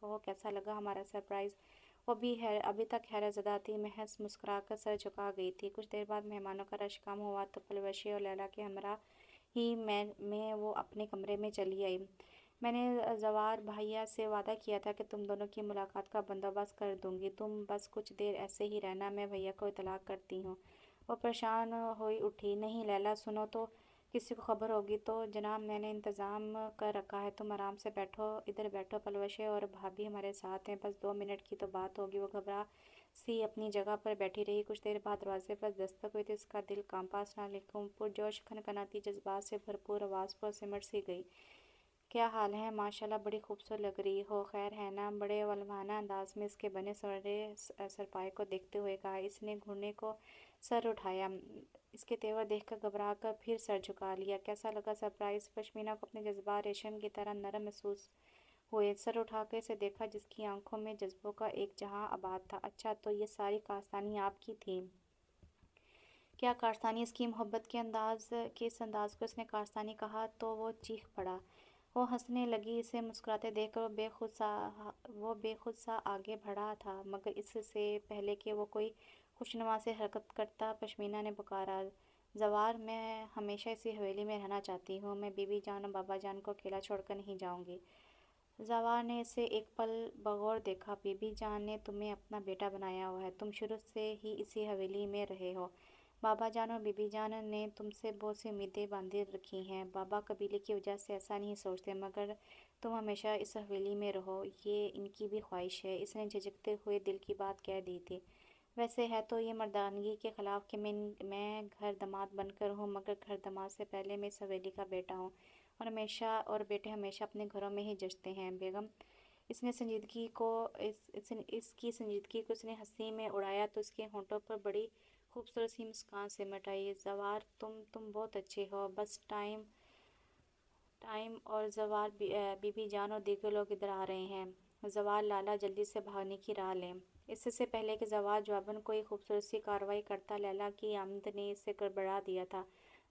کہو کیسا لگا ہمارا سرپرائز۔ وہ بھی ابھی تک حیرت زدہ تھی، محض مسکرا کر سر جھکا گئی تھی۔ کچھ دیر بعد مہمانوں کا رش کم ہوا تو پلوشے اور لیلا کے ہمراہ ہی میں وہ اپنے کمرے میں چلی آئی۔ میں نے زوار بھائیا سے وعدہ کیا تھا کہ تم دونوں کی ملاقات کا بندوبست کر دوں گی، تم بس کچھ دیر ایسے ہی رہنا، میں بھیا کو اطلاع کرتی ہوں۔ وہ پریشان ہوئی اٹھی۔ نہیں لیلا، سنو تو، کسی کو خبر ہوگی تو۔ جناب میں نے انتظام کر رکھا ہے، تم آرام سے بیٹھو، ادھر بیٹھو، پلوشے اور بھابھی ہمارے ساتھ ہیں، بس 2 منٹ کی تو بات ہوگی۔ وہ گھبرا سی اپنی جگہ پر بیٹھی رہی۔ کچھ دیر بعد دروازے پر دستک ہوئی تو اس کا دل کانپا، السلام علیکم، پرجوش کھنکھناتی جذبات سے بھرپور آواز پر سمٹ سی گئی۔ کیا حال ہے؟ ماشاءاللہ بڑی خوبصورت لگ رہی ہو، خیر ہے نا؟ بڑے ولوانہ انداز میں اس کے بنے سنورے سرپائے کو دیکھتے ہوئے کہا۔ اس نے گھٹنے کو سر اٹھایا، اس کے تیور دیکھ کر گھبرا کر پھر سر جھکا لیا۔ کیسا لگا سرپرائز؟ پشمینہ کو اپنے جذبات ریشم کی طرح نرم محسوس ہوئے۔ سر اٹھا کر اسے دیکھا، جس کی آنکھوں میں جذبوں کا ایک جہاں آباد تھا۔ اچھا، تو یہ ساری کارستانی آپ کی تھی؟ کیا کارستانی؟ اس کی محبت کے اس انداز کو اس نے کارستانی کہا تو وہ چیخ پڑا۔ وہ ہنسنے لگی، اسے مسکراتے دیکھ کر وہ بے خود سا آگے بڑھا تھا، مگر اس سے پہلے کہ وہ کوئی خوشنما سے حرکت کرتا، پشمینہ نے پکارا، زوار، میں ہمیشہ اسی حویلی میں رہنا چاہتی ہوں، میں بی بی جان اور بابا جان کو اکیلا چھوڑ کر نہیں جاؤں گی۔ زوار نے اسے ایک پل بغور دیکھا۔ بی بی جان نے تمہیں اپنا بیٹا بنایا ہوا ہے، تم شروع سے ہی اسی حویلی میں رہے ہو۔ بابا جان اور بی بی جان نے تم سے بہت سی امیدیں باندھے رکھی ہیں، بابا قبیلے کی وجہ سے ایسا نہیں سوچتے، مگر تم ہمیشہ اس حویلی میں رہو، یہ ان کی بھی خواہش ہے۔ اس نے جھجکتے ہوئے دل کی بات کہہ دی تھی۔ ویسے ہے تو یہ مردانگی کے خلاف کہ میں گھر داماد بن کر ہوں، مگر گھر داماد سے پہلے میں اس حویلی کا بیٹا ہوں، اور بیٹے ہمیشہ اپنے گھروں میں ہی جچتے ہیں۔ بیگم، اس کی سنجیدگی کو اس نے ہنسی میں اڑایا تو اس کے ہونٹوں پر بڑی خوبصورت سی مسکان سمٹ آئی۔ زوار، تم بہت اچھے ہو، بس ٹائم اور زوار، بی بی جان اور دیگر لوگ ادھر آ رہے ہیں۔ زوار، لالا جلدی سے بھاگنے کی راہ لیں۔ اس سے پہلے کہ زوار جواباً کوئی خوبصورت سی کارروائی کرتا، لیلا کی آمد نے اسے گڑبڑا دیا تھا۔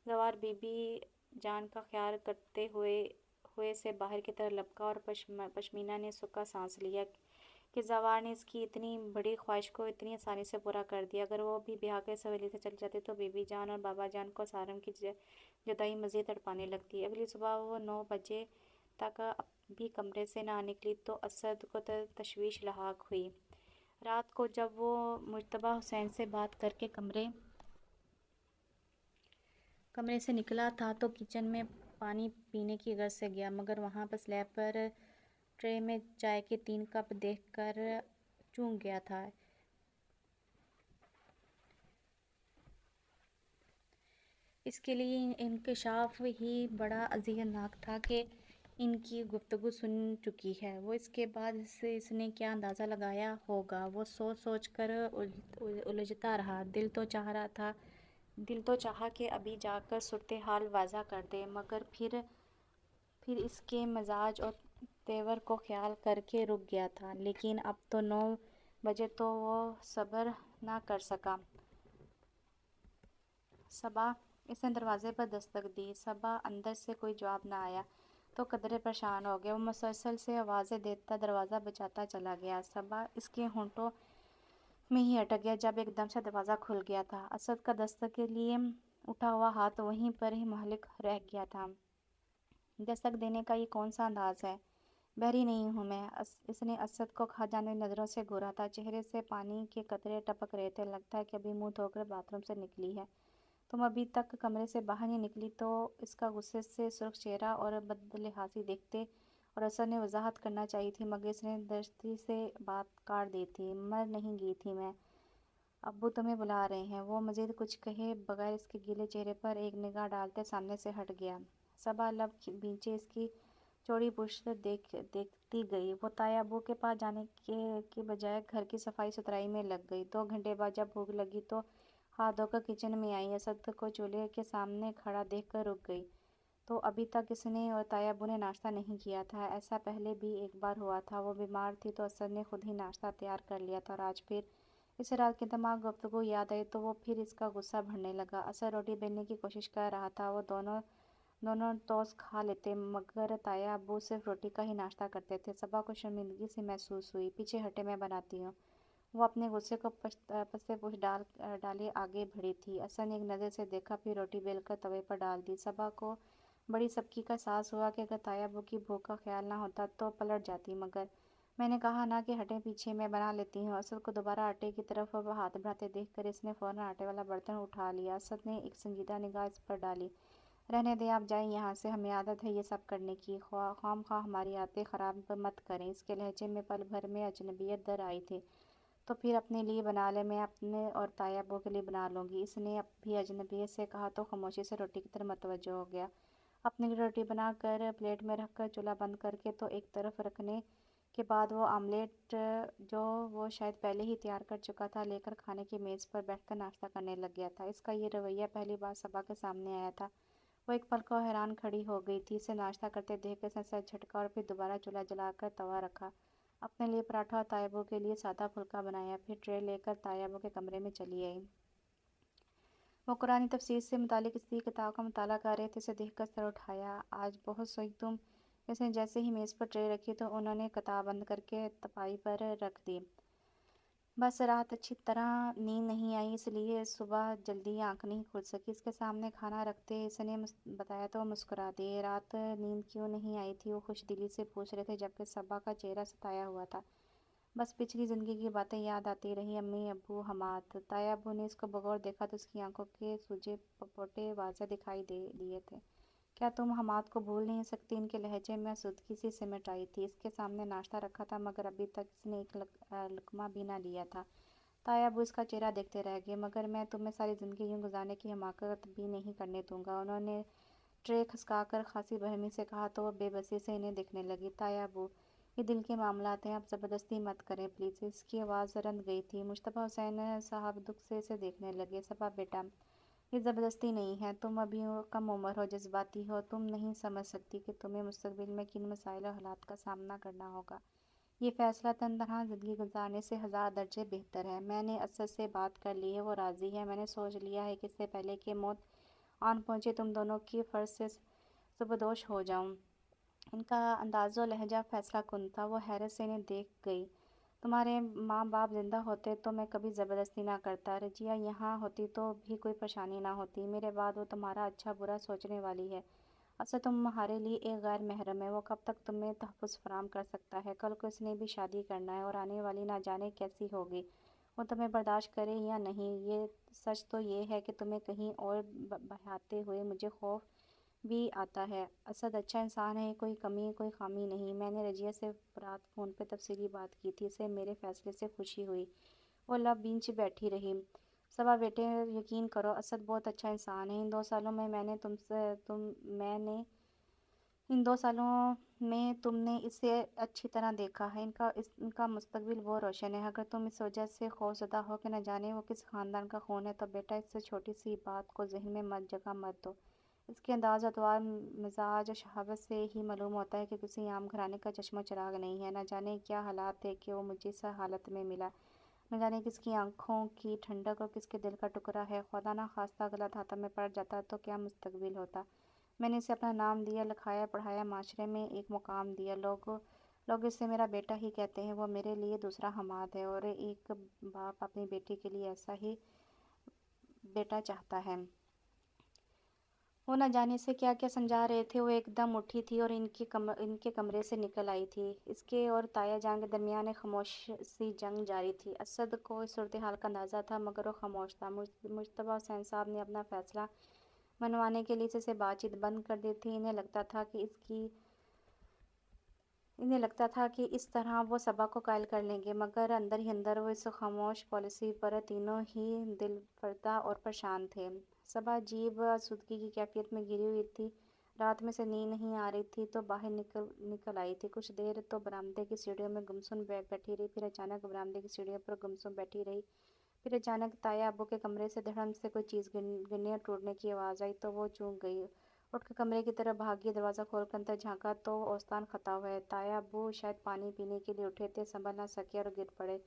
زوار بی بی جان کا خیال کرتے ہوئے سے باہر کی طرف لپکا اور پشمینہ نے سکا سانس لیا کہ زوار نے اس کی اتنی بڑی خواہش کو اتنی آسانی سے پورا کر دیا۔ اگر وہ بھی بیاہ کے اس حویلی سے چل جاتے تو بی بی جان اور بابا جان کو سارم کی جدائی مزید تڑپانے لگتی۔ اگلی صبح وہ 9 بجے تک بھی کمرے سے نہ نکلی تو اسد کو تشویش لاحق ہوئی۔ رات کو جب وہ مجتبیٰ حسین سے بات کر کے کمرے سے نکلا تھا تو کچن میں پانی پینے کی غرض سے گیا، مگر وہاں پر سلیب پر ٹرے میں چائے کے 3 کپ دیکھ کر چونک گیا تھا۔ اس کے لیے انکشاف ہی بڑا اذیت ناک تھا کہ ان کی گفتگو سن چکی ہے۔ وہ اس کے بعد اس نے کیا اندازہ لگایا ہوگا، وہ سوچ کر الجھتا رہا۔ دل تو چاہا کہ ابھی جا کر صورتحال واضح کر دے، مگر پھر اس کے مزاج اور تیور کو خیال کر کے رک گیا تھا۔ لیکن اب تو 9 بجے تو وہ صبر نہ کر سکا۔ صبا، اس نے دروازے پر دستک دی۔ صبا، اندر سے کوئی جواب نہ آیا تو قدرے پریشان ہو گیا۔ وہ مسلسل سے آوازیں دیتا دروازہ بجاتا چلا گیا۔ صبا اس کے ہونٹوں میں ہی اٹک گیا جب ایک دم سے دروازہ کھل گیا تھا۔ اسد کا دستک کے لیے اٹھا ہوا ہاتھ وہیں پر ہی معلق رہ گیا تھا۔ دستک دینے کا یہ کون سا انداز ہے؟ بحری نہیں ہوں میں۔ اس نے اسد کو کھا جانے نظروں سے گھورا تھا۔ چہرے سے پانی کے قطرے ٹپک رہے تھے۔ لگتا ہے کہ ابھی منہ دھو کر باتھ روم سے نکلی ہے۔ تم ابھی تک کمرے سے باہر نہیں نکلی؟ تو اس کا غصے سے سرخ چہرہ اور بدلحاظی دیکھتے اور اسد نے وضاحت کرنا چاہی تھی، مگر اس نے درستی سے بات کاٹ دی تھی۔ مر نہیں گئی تھی میں، ابو تمہیں بلا رہے ہیں۔ وہ مزید کچھ کہے بغیر اس کے گیلے چہرے پر ایک نگاہ ڈالتے سامنے سے ہٹ گیا۔ صبا لب کھینچے اس کی چوڑی پشت دیکھتی گئی۔ وہ تایا ابو کے پاس جانے کے بجائے گھر کی صفائی ستھرائی میں لگ گئی۔ 2 گھنٹے بعد جب بھوک لگی تو ہاتھ دھو کر کچن میں آئی۔ اسد کو چولہے کے سامنے کھڑا دیکھ کر رک گئی۔ تو ابھی تک اس نے اور تایا ابو نے ناشتہ نہیں کیا تھا؟ ایسا پہلے بھی ایک بار ہوا تھا، وہ بیمار تھی تو اسد نے خود ہی ناشتہ تیار کر لیا تھا، اور آج پھر اسے رات کی تمام گفتگو یاد آئی تو وہ پھر اس کا غصہ بڑھنے لگا۔ اسد روٹی بیلنے کی کوشش کر رہا تھا۔ وہ دونوں دونوں ٹوسٹ کھا لیتے مگر تایا ابو صرف روٹی کا ہی ناشتہ کرتے تھے۔ صبا کو شرمندگی سی محسوس ہوئی۔ پیچھے ہٹے، میں بناتی ہوں۔ وہ اپنے غصے کو پسے پوچھ ڈالے آگے بڑھی تھی۔ اسد نے ایک نظر سے دیکھا، پھر روٹی بیل کر توے پر ڈال دی۔ صبا کو بڑی سبکی کا احساس ہوا کہ اگر تایا ابو کی بھوک کا خیال نہ ہوتا تو پلٹ جاتی، مگر میں نے کہا نا کہ ہٹیں پیچھے، میں بنا لیتی ہوں۔ اسد کو دوبارہ آٹے کی طرف ہاتھ بڑھاتے دیکھ کر اس نے فوراً آٹے والا برتن اٹھا لیا۔ اسد نے ایک سنجیدہ نگاہ اس پر ڈالی۔ رہنے دیں، آپ جائیں یہاں سے، ہمیں عادت ہے یہ سب کرنے کی، خواہ ہماری عادتیں خراب مت کریں۔ اس کے لہجے میں پل بھر میں اجنبیت در آئی تھی۔ تو پھر اپنے لیے بنا لے، میں اپنے اور تایا ابو کے لیے بنا لوں گی۔ اس نے بھی اجنبیت سے کہا تو خاموشی سے روٹی کی طرف متوجہ ہو گیا۔ اپنے لیے روٹی بنا کر پلیٹ میں رکھ کر چولہا بند کر کے تو ایک طرف رکھنے کے بعد وہ آملیٹ جو وہ شاید پہلے ہی تیار کر چکا تھا لے کر کھانے کی میز پر بیٹھ کر ناشتہ کرنے لگ گیا تھا۔ اس کا یہ رویہ پہلی بار صبا کے سامنے آیا تھا۔ وہ ایک پل کو حیران کھڑی ہو گئی تھی۔ اسے ناشتہ کرتے دیکھ کر اس نے سر جھٹکا اور پھر دوبارہ چولہا جلا کر توا رکھا۔ اپنے لیے پراٹھا اور تایا ابو کے لیے سادہ پھلکا بنایا، پھر ٹرے لے کر تایا ابو کے کمرے میں چلی آئی۔ وہ قرآنی تفسیر سے متعلق کسی کتاب کا مطالعہ کر رہے تھے۔ اسے دیکھ کر سر اٹھایا۔ آج بہت سوئی تم؟ اس نے جیسے ہی میز پر ٹرے رکھی تو انہوں نے کتاب بند کر کے تپائی پر رکھ دی۔ بس رات اچھی طرح نیند نہیں آئی، اس لیے صبح جلدی آنکھ نہیں کھل سکی۔ اس کے سامنے کھانا رکھتے اس نے بتایا تو وہ مسکرا دی۔ رات نیند کیوں نہیں آئی تھی؟ وہ خوش دلی سے پوچھ رہے تھے جبکہ صبا کا چہرہ ستایا ہوا تھا۔ بس پچھلی زندگی کی باتیں یاد آتی رہیں، امی، ابو، حماد۔ تایا ابو نے اس کو بغور دیکھا تو اس کی آنکھوں کے سوجے پپوٹے واضح دکھائی دیے تھے۔ کیا تم حماد کو بھول نہیں سکتی؟ ان کے لہجے میں آسودگی سی سمٹ آئی تھی۔ اس کے سامنے ناشتہ رکھا تھا مگر ابھی تک اس نے ایک لقمہ بھی نہ لیا تھا۔ تایا ابو اس کا چہرہ دیکھتے رہ گئے۔ مگر میں تمہیں ساری زندگی یوں گزارنے کی حماقت بھی نہیں کرنے دوں گا، انہوں نے ٹرے کھسکا کر خاصی برہمی سے کہا تو وہ بے بسی سے انہیں دیکھنے لگی۔ تایا ابو، یہ دل کے معاملات ہیں، آپ زبردستی مت کریں پلیز۔ اس کی آواز رند گئی تھی۔ مجتبیٰ حسین صاحب دکھ سے اسے دیکھنے لگے۔ صبا بیٹا، یہ زبردستی نہیں ہے، تم ابھی کم عمر ہو، جذباتی ہو، تم نہیں سمجھ سکتی کہ تمہیں مستقبل میں کن مسائل اور حالات کا سامنا کرنا ہوگا۔ یہ فیصلہ تنہا زندگی گزارنے سے ہزار درجے بہتر ہے۔ میں نے اسد سے بات کر لی ہے، وہ راضی ہے۔ میں نے سوچ لیا ہے کہ اس سے پہلے کہ موت آن پہنچے تم دونوں کی فرض سے زبردوش ہو جاؤں۔ ان کا انداز و لہجہ فیصلہ کن تھا۔ وہ حیرت سے انہیں دیکھ گئی۔ تمہارے ماں باپ زندہ ہوتے تو میں کبھی زبردستی نہ کرتا، رجیہ یہاں ہوتی تو بھی کوئی پریشانی نہ ہوتی۔ میرے بعد وہ تمہارا اچھا برا سوچنے والی ہے۔ اسد تمہارے لیے ایک غیر محرم ہے، وہ کب تک تمہیں تحفظ فراہم کر سکتا ہے؟ کل کو اس نے بھی شادی کرنا ہے اور آنے والی نہ جانے کیسی ہوگی۔ وہ تمہیں برداشت کرے یا نہیں، یہ سچ تو یہ ہے کہ تمہیں کہیں اور بہاتے ہوئے مجھے خوف بھی آتا ہے۔ اسد اچھا انسان ہے، کوئی کمی کوئی خامی نہیں۔ میں نے رجیہ سے رات فون پہ تفصیلی بات کی تھی، اسے میرے فیصلے سے خوشی ہوئی۔ وہ لب بینچ بیٹھی رہی۔ صبا بیٹے، یقین کرو، اسد بہت اچھا انسان ہے۔ ان 2 سالوں میں تم نے اسے اچھی طرح دیکھا ہے۔ ان کا مستقبل بہت روشن ہے۔ اگر تم اس وجہ سے خوفزدہ ہو کہ نہ جانے وہ کس خاندان کا خون ہے تو بیٹا اس سے چھوٹی سی بات کو ذہن میں جگہ مت دو۔ اس کے انداز و اطوار، مزاج و شہابت سے ہی معلوم ہوتا ہے کہ کسی عام گھرانے کا چشم و چراغ نہیں ہے۔ نہ جانے کیا حالات تھے کہ وہ مجھے اس حالت میں ملا، نہ جانے کس کی آنکھوں کی ٹھنڈک اور کس کے دل کا ٹکڑا ہے۔ خدا نہ خواستہ غلط ہاتھوں میں پڑ جاتا تو کیا مستقبل ہوتا۔ میں نے اسے اپنا نام دیا، لکھایا، پڑھایا، معاشرے میں ایک مقام دیا۔ لوگ اسے میرا بیٹا ہی کہتے ہیں۔ وہ میرے لیے دوسرا حماد ہے، اور ایک باپ اپنی بیٹی کے لیے ایسا ہی بیٹا چاہتا ہے۔ وہ نہ جانے اسے کیا کیا سمجھا رہے تھے۔ وہ ایک دم اٹھی تھی اور ان کے کمرے سے نکل آئی تھی۔ اس کے اور تایا جان کے درمیان ایک خاموش سی جنگ جاری تھی۔ اسد کو اس صورتحال کا اندازہ تھا مگر وہ خاموش تھا۔ مجتبیٰ حسین صاحب نے اپنا فیصلہ منوانے کے لیے اس سے بات چیت بند کر دی تھی۔ انہیں لگتا تھا کہ اس طرح وہ صبا کو قائل کر لیں گے، مگر اندر ہی اندر وہ اس خاموش پالیسی پر تینوں ہی دل فردہ اور پریشان تھے۔ صبا عجیب آسودگی کی کیفیت میں گھری ہوئی تھی۔ رات میں سے نیند نہیں آ رہی تھی تو باہر نکل آئی تھی۔ کچھ دیر تو برآمدے کی سیڑھیوں میں گمسم بیٹھی رہی، پھر اچانک برآمدے کی سیڑھیوں پر گمسم بیٹھی رہی، پھر اچانک تایا ابو کے کمرے سے دھڑام سے کوئی چیز گرنے اور ٹوٹنے کی آواز آئی تو وہ چونک گئی، اٹھ کر کمرے کی طرف بھاگی، دروازہ کھول کر اندر جھانکا تو اوستان خطا ہوا ہے۔ تایا ابو شاید پانی پینے کے لیے اٹھے تھے، سنبھل نہ سکے اور گر پڑے۔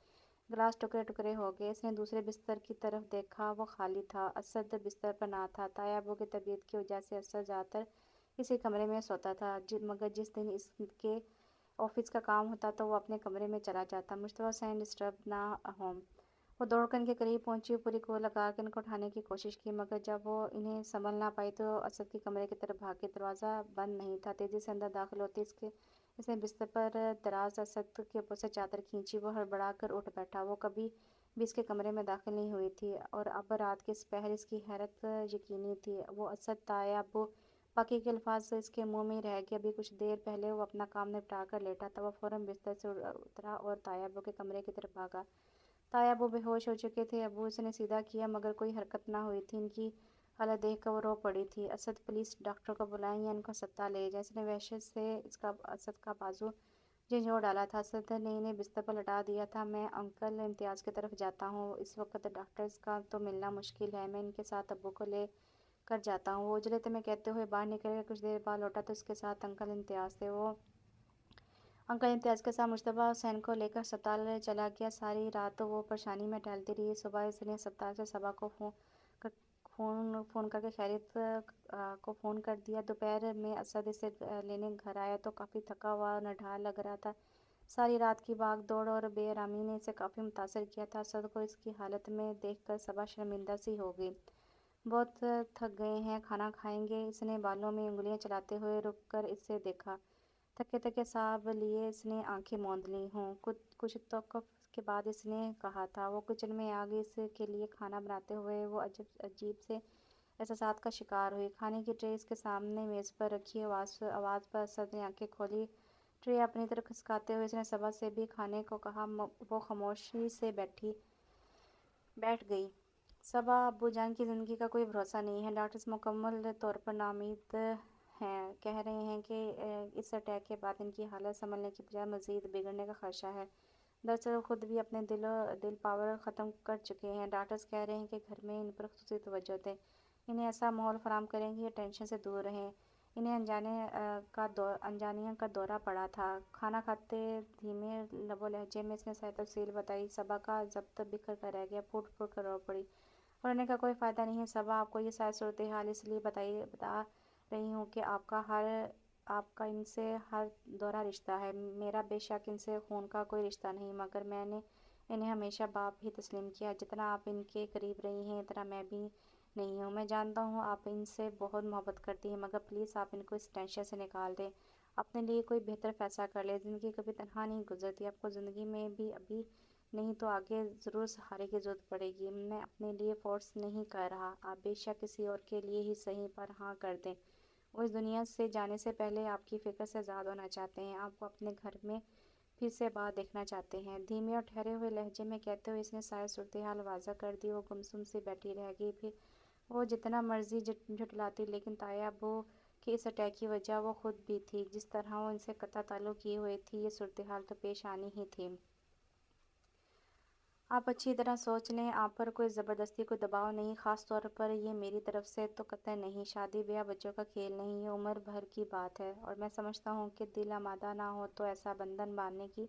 گلاس ٹکڑے ٹکڑے ہو گئے۔ اس نے دوسرے بستر کی طرف دیکھا، وہ خالی تھا۔ اسد بستر پر نہ تھا۔ تایا ابو کی طبیعت کی وجہ سے اسد زیادہ تر اسی کمرے میں سوتا تھا، مگر جس دن اس کے آفس کا کام ہوتا تو وہ اپنے کمرے میں چلا جاتا، مشتبہ حسین ڈسٹرب نہ ہوں۔ وہ دوڑ کر ان کے قریب پہنچی، پوری قوت لگا کے ان کو اٹھانے کی کوشش کی، مگر جب وہ انہیں سنبھل نہ پائی تو اسد کے کمرے کی طرف بھاگی۔ دروازہ بند نہیں تھا، تیزی سے اندر داخل ہوتی اس نے بستر پر دراز اسد کے اوپر سے چادر کھینچی۔ وہ ہڑبڑا کر اٹھ بیٹھا، وہ کبھی بھی اس کے کمرے میں داخل نہیں ہوئی تھی اور اب رات کے اس پہر اس کی حیرت یقینی تھی۔ وہ اسد تایب باقی کے الفاظ اس کے منہ میں رہ گئے۔ ابھی کچھ دیر پہلے وہ اپنا کام نپٹا کر لیٹا تھا، وہ فوراً بستر سے اترا اور تایب کے کمرے کی طرف بھاگا۔ تایب بے ہوش ہو چکے تھے، ابو اس نے سیدھا کیا مگر کوئی حرکت نہ ہوئی تھی۔ ان کی حالت دیکھ کر وہ رو پڑی تھی۔ اسد، پولیس ڈاکٹر کو بلائیں یا ان کو ہسپتال لے جائیں۔ اس نے وحشت سے اسد کا بازو جھنجھوڑ ڈالا تھا۔ اسد نے انہیں بستر پر لٹا دیا تھا۔ میں انکل امتیاز کی طرف جاتا ہوں، اس وقت ڈاکٹرز کا تو ملنا مشکل ہے، میں ان کے ساتھ ابو کو لے کر جاتا ہوں۔ وہ اجلتے میں کہتے ہوئے باہر نکل گیا۔ کچھ دیر بعد لوٹا تو اس کے ساتھ انکل امتیاز تھے۔ وہ انکل امتیاز کے ساتھ مشتبہ حسین کو لے کر ہسپتال چلا گیا۔ ساری رات وہ پریشانی میں ٹہلتی رہی۔ صبح اس نے ہسپتال سے صبا کو فون کر کے خیریت کو فون کر دیا۔ دوپہر میں اسد اسے لینے گھر آیا تو کافی تھکا ہوا اور نڈھال لگ رہا تھا۔ ساری رات کی بھاگ دوڑ اور بے آرامی نے اسے کافی متاثر کیا تھا۔ اسد کو اس کی حالت میں دیکھ کر صبا شرمندہ سی ہو گئی۔ بہت تھک گئے ہیں، کھانا کھائیں گے؟ اس نے بالوں میں انگلیاں چلاتے ہوئے رک کر اسے دیکھا۔ تھکے تھکے سانب لیے اس نے آنکھیں موند لی ہوں۔ کچھ توقف کے بعد اس نے کہا تھا۔ وہ کچن میں آ گئی۔ اس کے لیے کھانا بناتے ہوئے وہ عجیب سے احساسات کا شکار ہوئی۔ کھانے کی ٹرے اس کے سامنے میز پر رکھی، آواز پر اسد نے آنکھیں کھولی۔ ٹرے اپنی طرف کھسکاتے ہوئے اس نے صبا سے بھی کھانے کو کہا۔ وہ خاموشی سے بیٹھ گئی۔ صبا، ابو جان کی زندگی کا کوئی بھروسہ نہیں ہے، ڈاکٹرز مکمل طور پر ناامید ہیں، کہہ رہے ہیں کہ اس اٹیک کے بعد ان کی حالت سنبھلنے کی بجائے مزید بگڑنے کا خدشہ ہے۔ دراصل وہ خود بھی اپنے دل پاور ختم کر چکے ہیں۔ ڈاکٹرز کہہ رہے ہیں کہ گھر میں ان پر خصوصی توجہ دیں، انہیں ایسا ماحول فراہم کریں کہ یہ ٹینشن سے دور رہیں۔ انہیں انجانیہ کا دورہ پڑا تھا۔ کھانا کھاتے دھیمے لب و لہجے میں اس نے ساری تفصیل بتائی۔ صبا کا ضبط بکھر کر رہ گیا، پھوٹ پھوٹ کر رو پڑی۔ رونے کا کوئی فائدہ نہیں ہے صبا، آپ کو یہ ساری صورتحال اس لیے بتا رہی ہوں کہ آپ کا ان سے ہر دورہ رشتہ ہے۔ میرا بے شک ان سے خون کا کوئی رشتہ نہیں، مگر میں نے انہیں ہمیشہ باپ ہی تسلیم کیا۔ جتنا آپ ان کے قریب رہی ہیں اتنا میں بھی نہیں ہوں۔ میں جانتا ہوں آپ ان سے بہت محبت کرتی ہیں، مگر پلیز آپ ان کو اس ٹینشن سے نکال دیں، اپنے لیے کوئی بہتر فیصلہ کر لیں۔ زندگی کبھی تنہا نہیں گزرتی، آپ کو زندگی میں بھی ابھی نہیں تو آگے ضرور سہارے کی ضرورت پڑے گی۔ میں اپنے لیے فورس نہیں کر رہا، آپ بے شک کسی اور کے لیے ہی صحیح پر ہاں کر دیں۔ وہ اس دنیا سے جانے سے پہلے آپ کی فکر سے آزاد ہونا چاہتے ہیں، آپ کو اپنے گھر میں پھر سے باہر دیکھنا چاہتے ہیں۔ دھیمے اور ٹھہرے ہوئے لہجے میں کہتے ہوئے اس نے ساری صورتحال واضح کر دی۔ وہ گمسم سی بیٹھی رہ گئی۔ پھر وہ جتنا مرضی جھٹلاتی، لیکن تایب کہ اس اٹیک کی وجہ وہ خود بھی تھی۔ جس طرح وہ ان سے قطع تعلق کیے ہوئے تھی، یہ صورتحال تو پیش آنی ہی تھی۔ آپ اچھی طرح سوچ لیں، آپ پر کوئی زبردستی، کوئی دباؤ نہیں، خاص طور پر یہ میری طرف سے تو قطعی نہیں۔ شادی بیاہ بچوں کا کھیل نہیں، یہ عمر بھر کی بات ہے، اور میں سمجھتا ہوں کہ دل آمادہ نہ ہو تو ایسا بندھن باندھنے کی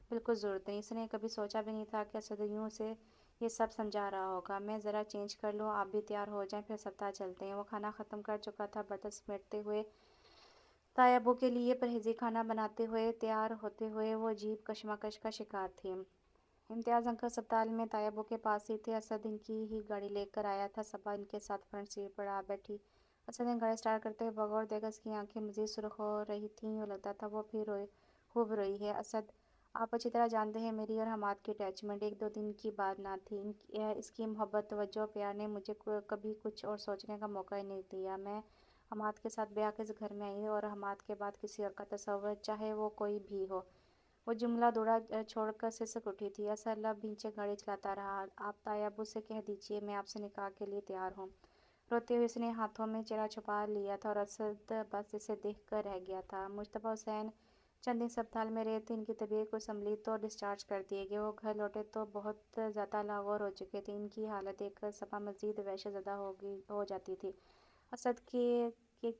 بالکل ضرورت نہیں۔ اس نے کبھی سوچا بھی نہیں تھا کہ اسد یوں اسے یہ سب سمجھا رہا ہوگا۔ میں ذرا چینج کر لوں، آپ بھی تیار ہو جائیں، پھر ہسپتال چلتے ہیں۔ وہ کھانا ختم کر چکا تھا، برتن سمیٹتے ہوئے تایب کے لیے پرہیزی کھانا بناتے ہوئے، تیار ہوتے ہوئے وہ عجیب کشمکش کا شکار تھی۔ امتیاز انکل ہسپتال میں تایب کے پاس ہی تھے۔ اسد ان کی ہی گاڑی لے کر آیا تھا۔ صبا ان کے ساتھ فرنٹ سیٹ پر آ بیٹھی۔ اسد نے گاڑی سٹارٹ کرتے ہوئے بغور دیکھا، اس کی آنکھیں مزید سرخ ہو رہی تھیں، یوں لگتا تھا وہ پھر خوب روئی ہے۔ اسد، آپ اچھی طرح جانتے ہیں میری اور حماد کی اٹیچمنٹ ایک دو دن کی بات نہ تھی۔ اس کی محبت، توجہ اور پیار نے مجھے کبھی کچھ اور سوچنے کا موقع ہی نہیں دیا۔ میں حماد کے ساتھ بیاہ کے اس گھر میں آئی اور حماد کے بعد کسی اور کا تصور، چاہے وہ کوئی بھی ہو۔ وہ جملہ دوڑا چھوڑ کر سسک اٹھی تھی۔ اسد لب بھینچے گاڑی چلاتا رہا۔ آپ تایب سے کہہ دیجئے میں آپ سے نکاح کے لیے تیار ہوں۔ روتے ہوئے اس نے ہاتھوں میں چہرہ چھپا لیا تھا اور اسد بس اسے دیکھ کر رہ گیا تھا۔ مشتبہ حسین چند دن ہسپتال میں رہے تھے، ان کی طبیعت کچھ سنبھلی تو ڈسچارج کر دیے گئے۔ وہ گھر لوٹے تو بہت زیادہ لاغور ہو چکے تھے۔ ان کی حالت دیکھ کر صبا مزید وحشت زدہ ہو جاتی تھی۔ اسد کے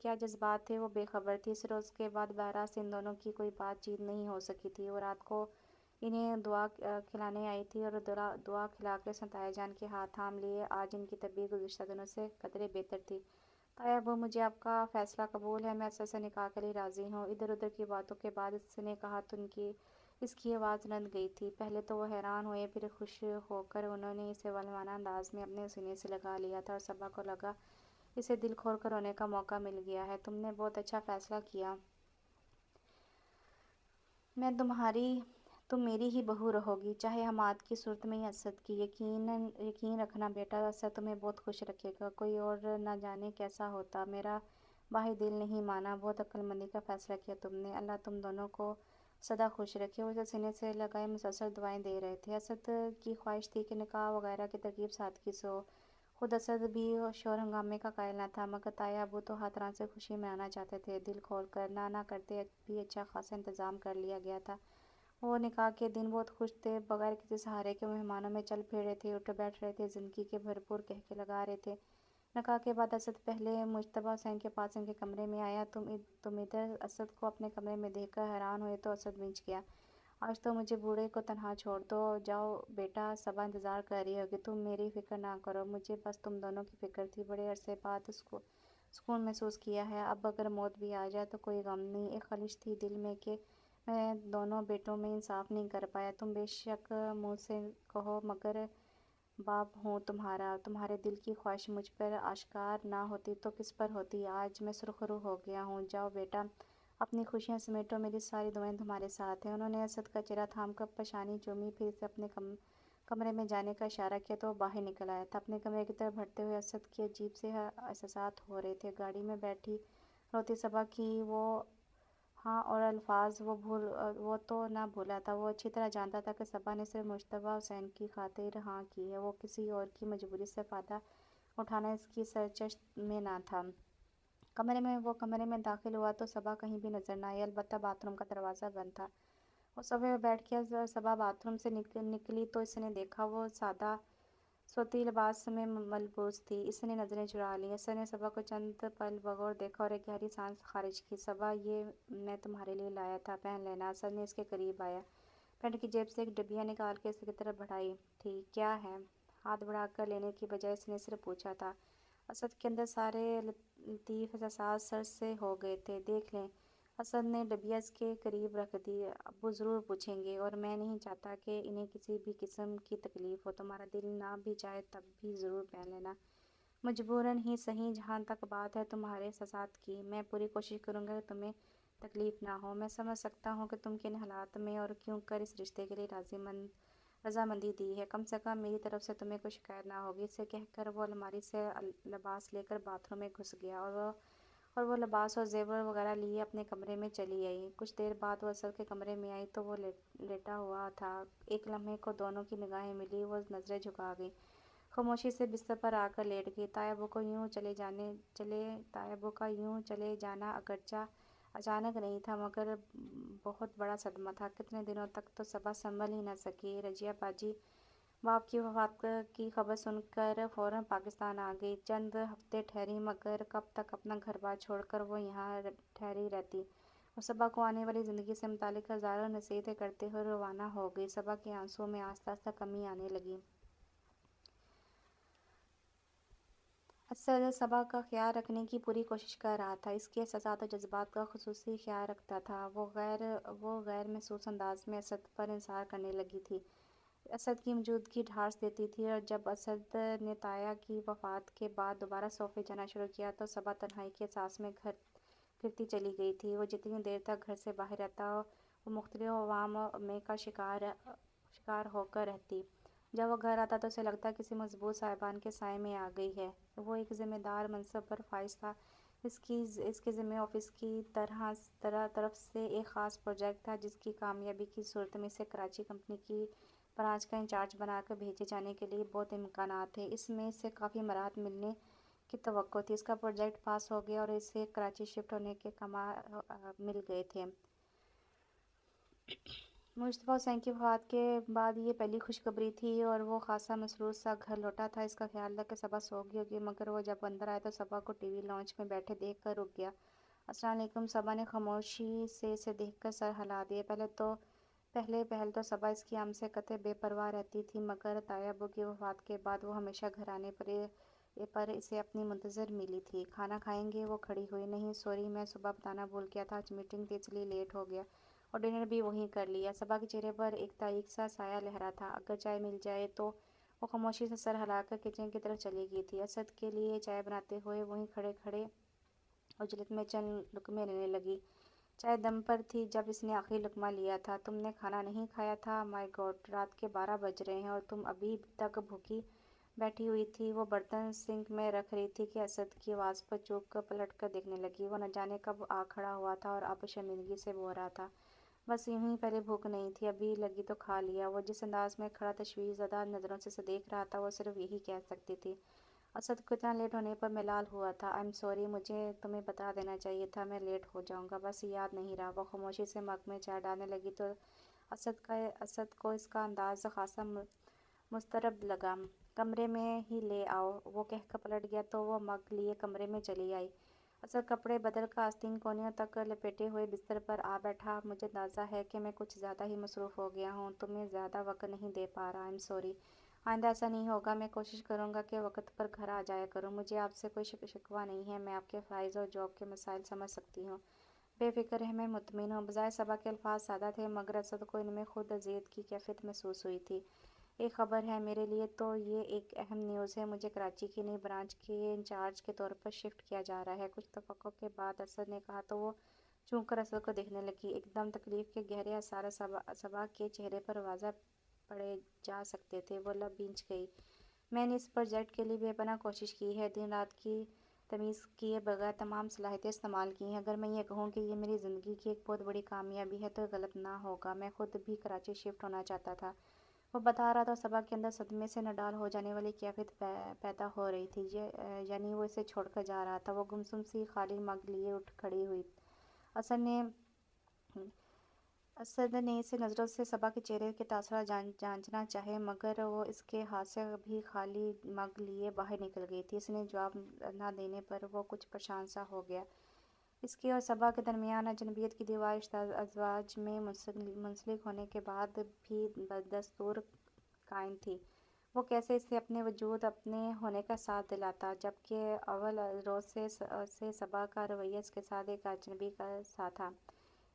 کیا جذبات تھے وہ بے خبر تھی۔ اس روز کے بعد براہ راست ان دونوں کی کوئی بات چیت نہیں ہو سکی تھی۔ وہ رات کو انہیں دعا کھلانے آئی تھی اور دعا کھلا کر اس نے تایا جان کے ہاتھ تھام لیے۔ آج ان کی طبیعت گزشتہ دنوں سے قدرے بہتر تھی۔ طیب وہ مجھے آپ کا فیصلہ قبول ہے، میں اسد سے نکاح کے لیے راضی ہوں۔ ادھر ادھر کی باتوں کے بعد اس نے کہا تو اس کی آواز رند گئی تھی۔ پہلے تو وہ حیران ہوئے، پھر خوش ہو کر انہوں نے اسے والوانہ انداز میں اپنے سینے سے لگا لیا تھا، اور صبا کو لگا اسے دل کھول کر رونے کا موقع مل گیا ہے۔ تم نے بہت اچھا فیصلہ کیا، میں تم میری ہی بہو رہو گی، چاہے حماد کی صورت میں یا اسد کی۔ یقین رکھنا بیٹا، اسد تمہیں بہت خوش رکھے گا، کوئی اور نہ جانے کیسا ہوتا۔ میرا باہی دل نہیں مانا، بہت عقل مندی کا فیصلہ کیا تم نے، اللہ تم دونوں کو سدا خوش رکھے۔ وہ اسے سینے سے لگائے مسلسل دعائیں دے رہے تھے۔ اسد کی خواہش تھی کہ نکاح وغیرہ کی ترکیب سادگی سے ہو، خود اسد بھی شور ہنگامے کا قائل نہ تھا، مگر تایا ابو تو ہر طرح سے خوشی منانا چاہتے تھے، دل کھول کر نہ کرتے بھی اچھا خاصا انتظام کر لیا گیا تھا۔ وہ نکاح کے دن بہت خوش تھے، بغیر کسی سہارے کے مہمانوں میں چل پھر رہے تھے، اٹھ بیٹھ رہے تھے، زندگی کے بھرپور قہقہے لگا رہے تھے۔ نکاح کے بعد اسد پہلے مجتبیٰ حسین کے پاس ان کے کمرے میں آیا۔ تم ادھر؟ اسد کو اپنے کمرے میں دیکھ کر حیران ہوئے تو اسد بھینچ گیا۔ آج تو مجھے بوڑھے کو تنہا چھوڑ دو، جاؤ بیٹا، صبا انتظار کر رہی ہوگی، تم میری فکر نہ کرو، مجھے بس تم دونوں کی فکر تھی، بڑے عرصے بعد سکون محسوس کیا ہے، اب اگر موت بھی آ جائے تو کوئی غم نہیں۔ ایک خلش تھی دل میں کہ میں دونوں بیٹوں میں انصاف نہیں کر پایا، تم بے شک منہ سے کہو مگر باپ ہوں تمہارے دل کی خواہش مجھ پر آشکار نہ ہوتی تو کس پر ہوتی، آج میں سرخرو ہو گیا ہوں، جاؤ بیٹا اپنی خوشیاں سمیٹو، میری ساری دعائیں تمہارے ساتھ ہیں۔ انہوں نے اسد کا چہرہ تھام کر پیشانی چومی، پھر اسے اپنے کمرے میں جانے کا اشارہ کیا تو وہ باہر نکل آیا تھا۔ اپنے کمرے کی طرف بڑھتے ہوئے اسد کے عجیب سے احساسات ہو رہے تھے، گاڑی میں بیٹھی روتی صبا کی وہ ہاں اور الفاظ وہ تو نہ بھولا تھا، وہ اچھی طرح جانتا تھا کہ صبا نے صرف مجتبیٰ حسین کی خاطر ہاں کی ہے، وہ کسی اور کی مجبوری سے فائدہ اٹھانا اس کی سرچشت میں نہ تھا۔ کمرے میں داخل ہوا تو صبا کہیں بھی نظر نہ آئی، البتہ باتھ روم کا دروازہ بند تھا۔ وہ صفحے پہ بیٹھ کے صبا باتھ روم سے نکلی تو اس نے دیکھا وہ سادہ صوتی لباس میں ملبوس تھی، اس نے نظریں چرا لیں۔ اسد نے صبا کو چند پل بغور دیکھا اور ایک گہری سانس خارج کی۔ صبا یہ میں تمہارے لیے لایا تھا، پہن لینا۔ اسد نے اس کے قریب آیا، پینٹ کی جیب سے ایک ڈبیا نکال کے اس کی طرف بڑھائی تھی۔ کیا ہے؟ ہاتھ بڑھا کر لینے کی بجائے اس نے صرف پوچھا تھا۔ اسد کے اندر سارے لطیف احساسات سر سے ہو گئے تھے۔ دیکھ لیں۔ اسد نے ڈبیا اس کے قریب رکھ دی۔ ابو ضرور پوچھیں گے، اور میں نہیں چاہتا کہ انہیں کسی بھی قسم کی تکلیف ہو، تمہارا دل نہ بھی چاہے تب بھی ضرور پہن لینا، مجبوراً ہی صحیح، جہاں تک بات ہے تمہارے احساسات کی، میں پوری کوشش کروں گا کہ تمہیں تکلیف نہ ہو۔ میں سمجھ سکتا ہوں کہ تم کن حالات میں اور کیوں کر اس رشتے کے لیے رضامندی دی ہے، کم سے کم میری طرف سے تمہیں کوئی شکایت نہ ہوگی۔ اسے کہہ کر وہ الماری سے لباس لے کر باتھ روم میں گھس گیا، اور وہ لباس اور زیور وغیرہ لیے اپنے کمرے میں چلی آئی۔ کچھ دیر بعد وہ اسد کے کمرے میں آئی تو وہ لیٹا ہوا تھا۔ ایک لمحے کو دونوں کی نگاہیں ملی، وہ نظریں جھکا گئی، خاموشی سے بستر پر آ کر لیٹ گئی۔ طیب کا یوں چلے جانا اگرچہ اچانک نہیں تھا مگر بہت بڑا صدمہ تھا۔ کتنے دنوں تک تو صبا سنبھل ہی نہ سکی۔ رضیہ باجی باپ کی وفات کی خبر سن کر فوراً پاکستان آ گئی، چند ہفتے ٹھہری، مگر کب تک اپنا گھر بار چھوڑ کر وہ یہاں ٹھہری رہتی۔ وہ صبا کو آنے والی زندگی سے متعلق ہزاروں نصیحتیں کرتے ہوئے روانہ ہو گئی۔ صبا کے آنسوؤں میں آہستہ آہستہ کمی آنے لگی۔ اسد صبا کا خیال رکھنے کی پوری کوشش کر رہا تھا، اس کے احساسات اور جذبات کا خصوصی خیال رکھتا تھا۔ وہ غیر محسوس انداز میں اسد پر انحصار کرنے لگی تھی، اسد کی موجودگی ڈھارس دیتی تھی، اور جب اسد نے تایا کی وفات کے بعد دوبارہ صوفے جانا شروع کیا تو صبا تنہائی کے احساس میں گھرتی چلی گئی تھی۔ وہ جتنی دیر تک گھر سے باہر رہتا وہ مختلف عوام میں کا شکار ہو کر رہتی، جب وہ گھر آتا تو اسے لگتا کسی مضبوط صاحبان کے سائے میں آ گئی ہے۔ وہ ایک ذمہ دار منصب پر فائز تھا، اس کے ذمے آفس کی طرف سے ایک خاص پروجیکٹ تھا جس کی کامیابی کی صورت میں اسے کراچی کمپنی کی برانچ کا انچارج بنا کر بھیجے جانے کے لیے بہت امکانات تھے، اس میں اسے کافی مہارت ملنے کی توقع تھی۔ اس کا پروجیکٹ پاس ہو گیا اور اسے کراچی شفٹ ہونے کے کمال مل گئے تھے۔ مجتبیٰ حسین کی وفات کے بعد یہ پہلی خوشخبری تھی اور وہ خاصا مسرور سا گھر لوٹا تھا۔ اس کا خیال تھا کہ صبا سو گئی ہوگی، مگر وہ جب اندر آیا تو صبا کو ٹی وی لاؤنج میں بیٹھے دیکھ کر رک گیا۔ السلام علیکم، صبا نے خاموشی سے اسے دیکھ کر سر ہلا دیا۔ پہل تو صبا اس کی آمد سے قطع بے پرواہ رہتی تھی، مگر تایا ابو کی وفات کے بعد وہ ہمیشہ گھر آنے پر پر اسے اپنی منتظر ملی تھی۔ کھانا کھائیں گے؟ وہ کھڑی ہوئی۔ نہیں سوری، میں صبح بتانا بھول گیا تھا، آج میٹنگ تھی اس لیے لیٹ ہو گیا، اور ڈنر بھی وہیں کر لیا۔ صبا کے چہرے پر ایک تاریک سا سایہ لہرا تھا۔ اگر چائے مل جائے تو؟ وہ خاموشی سے سر ہلا کر کچن کی طرف چلی گئی تھی، اسد کے لیے چائے بناتے ہوئے وہیں کھڑے کھڑے عجلت میں چند لقمے لینے لگی۔ چائے دم پر تھی جب اس نے آخری لقمہ لیا تھا۔ تم نے کھانا نہیں کھایا تھا؟ مائی گاڈ، رات کے 12 بج رہے ہیں اور تم ابھی تک بھوکی بیٹھی ہوئی تھی۔ وہ برتن سنک میں رکھ رہی تھی کہ اسد کی آواز پر چونک کر پلٹ کر دیکھنے لگی۔ وہ نہ جانے کب آ کھڑا ہوا تھا اور اب شرمندگی سے بو رہا تھا۔ بس یوں ہی، پہلے بھوک نہیں تھی، ابھی لگی تو کھا لیا۔ وہ جس انداز میں کھڑا تشویش زدہ نظروں سے اسے دیکھ رہا تھا، وہ صرف یہی کہہ سکتی تھی۔ اسد کو اتنا لیٹ ہونے پر ملال ہوا تھا۔ آئی ایم سوری، مجھے تمہیں بتا دینا چاہیے تھا میں لیٹ ہو جاؤں گا، بس یاد نہیں رہا۔ وہ خاموشی سے مگ میں چائے ڈالنے لگی تو اسد کو اس کا انداز خاصا مضطرب لگا۔ کمرے میں ہی لے آؤ، وہ کہہ کر پلٹ گیا تو وہ مگ لیے کمرے میں چلی آئی۔ اسد کپڑے بدل کر آستین کونیوں تک لپیٹے ہوئے بستر پر آ بیٹھا۔ مجھے اندازہ ہے کہ میں کچھ زیادہ ہی مصروف ہو گیا ہوں، تمہیں زیادہ وقت نہیں دے پا رہا۔ آئی ایم سوری، آئندہ ایسا نہیں ہوگا، میں کوشش کروں گا کہ وقت پر گھر آ جایا کروں۔ مجھے آپ سے کوئی شکوہ نہیں ہے، میں آپ کے فرائض اور جاب کے مسائل سمجھ سکتی ہوں۔ بے فکر رہیں، میں مطمئن ہوں۔ بظاہر صبا کے الفاظ سادہ تھے، مگر اسد کو ان میں خود اذیت کی کیفیت محسوس ہوئی تھی۔ ایک خبر ہے میرے لیے تو یہ ایک اہم نیوز ہے، مجھے کراچی کی نئی برانچ کے انچارج کے طور پر شفٹ کیا جا رہا ہے۔ کچھ توقع کے بعد اسد نے کہا تو وہ چونک کر اسد کو دیکھنے لگی۔ ایک دم تکلیف کے گہرے آثار صبا کے چہرے پر واضح پڑھے جا سکتے تھے۔ وہ لب بھینچ گئی۔ میں نے اس پروجیکٹ کے لیے بے پناہ کوشش کی ہے، دن رات کی تمیز کیے بغیر تمام صلاحیتیں استعمال کی ہیں۔ اگر میں یہ کہوں کہ یہ میری زندگی کی ایک بہت بڑی کامیابی ہے تو یہ غلط نہ ہوگا۔ میں خود بھی کراچی شفٹ ہونا چاہتا تھا، وہ بتا رہا تھا۔ صبا کے اندر صدمے سے نڈال ہو جانے والی کیفیت پیدا ہو رہی تھی، یعنی وہ اسے چھوڑ کر جا رہا تھا۔ وہ گمسم سی خالی مگ لیے اٹھ کھڑی ہوئی۔ اسد نے اسے نظروں سے صبا کے چہرے کے تاثرات جانچنا چاہے، مگر وہ اس کے ہاتھ سے بھی خالی مگ لیے باہر نکل گئی تھی۔ اس نے جواب نہ دینے پر وہ کچھ پریشان سا ہو گیا۔ اس کے اور صبا کے درمیان اجنبیت کی دیوار رشتہ ازدواج میں منسلک ہونے کے بعد بھی بدستور قائم تھی۔ وہ کیسے اسے اپنے وجود، اپنے ہونے کا احساس دلاتا، جبکہ اول روز سے صبا کا رویہ اس کے ساتھ ایک اجنبی سا تھا۔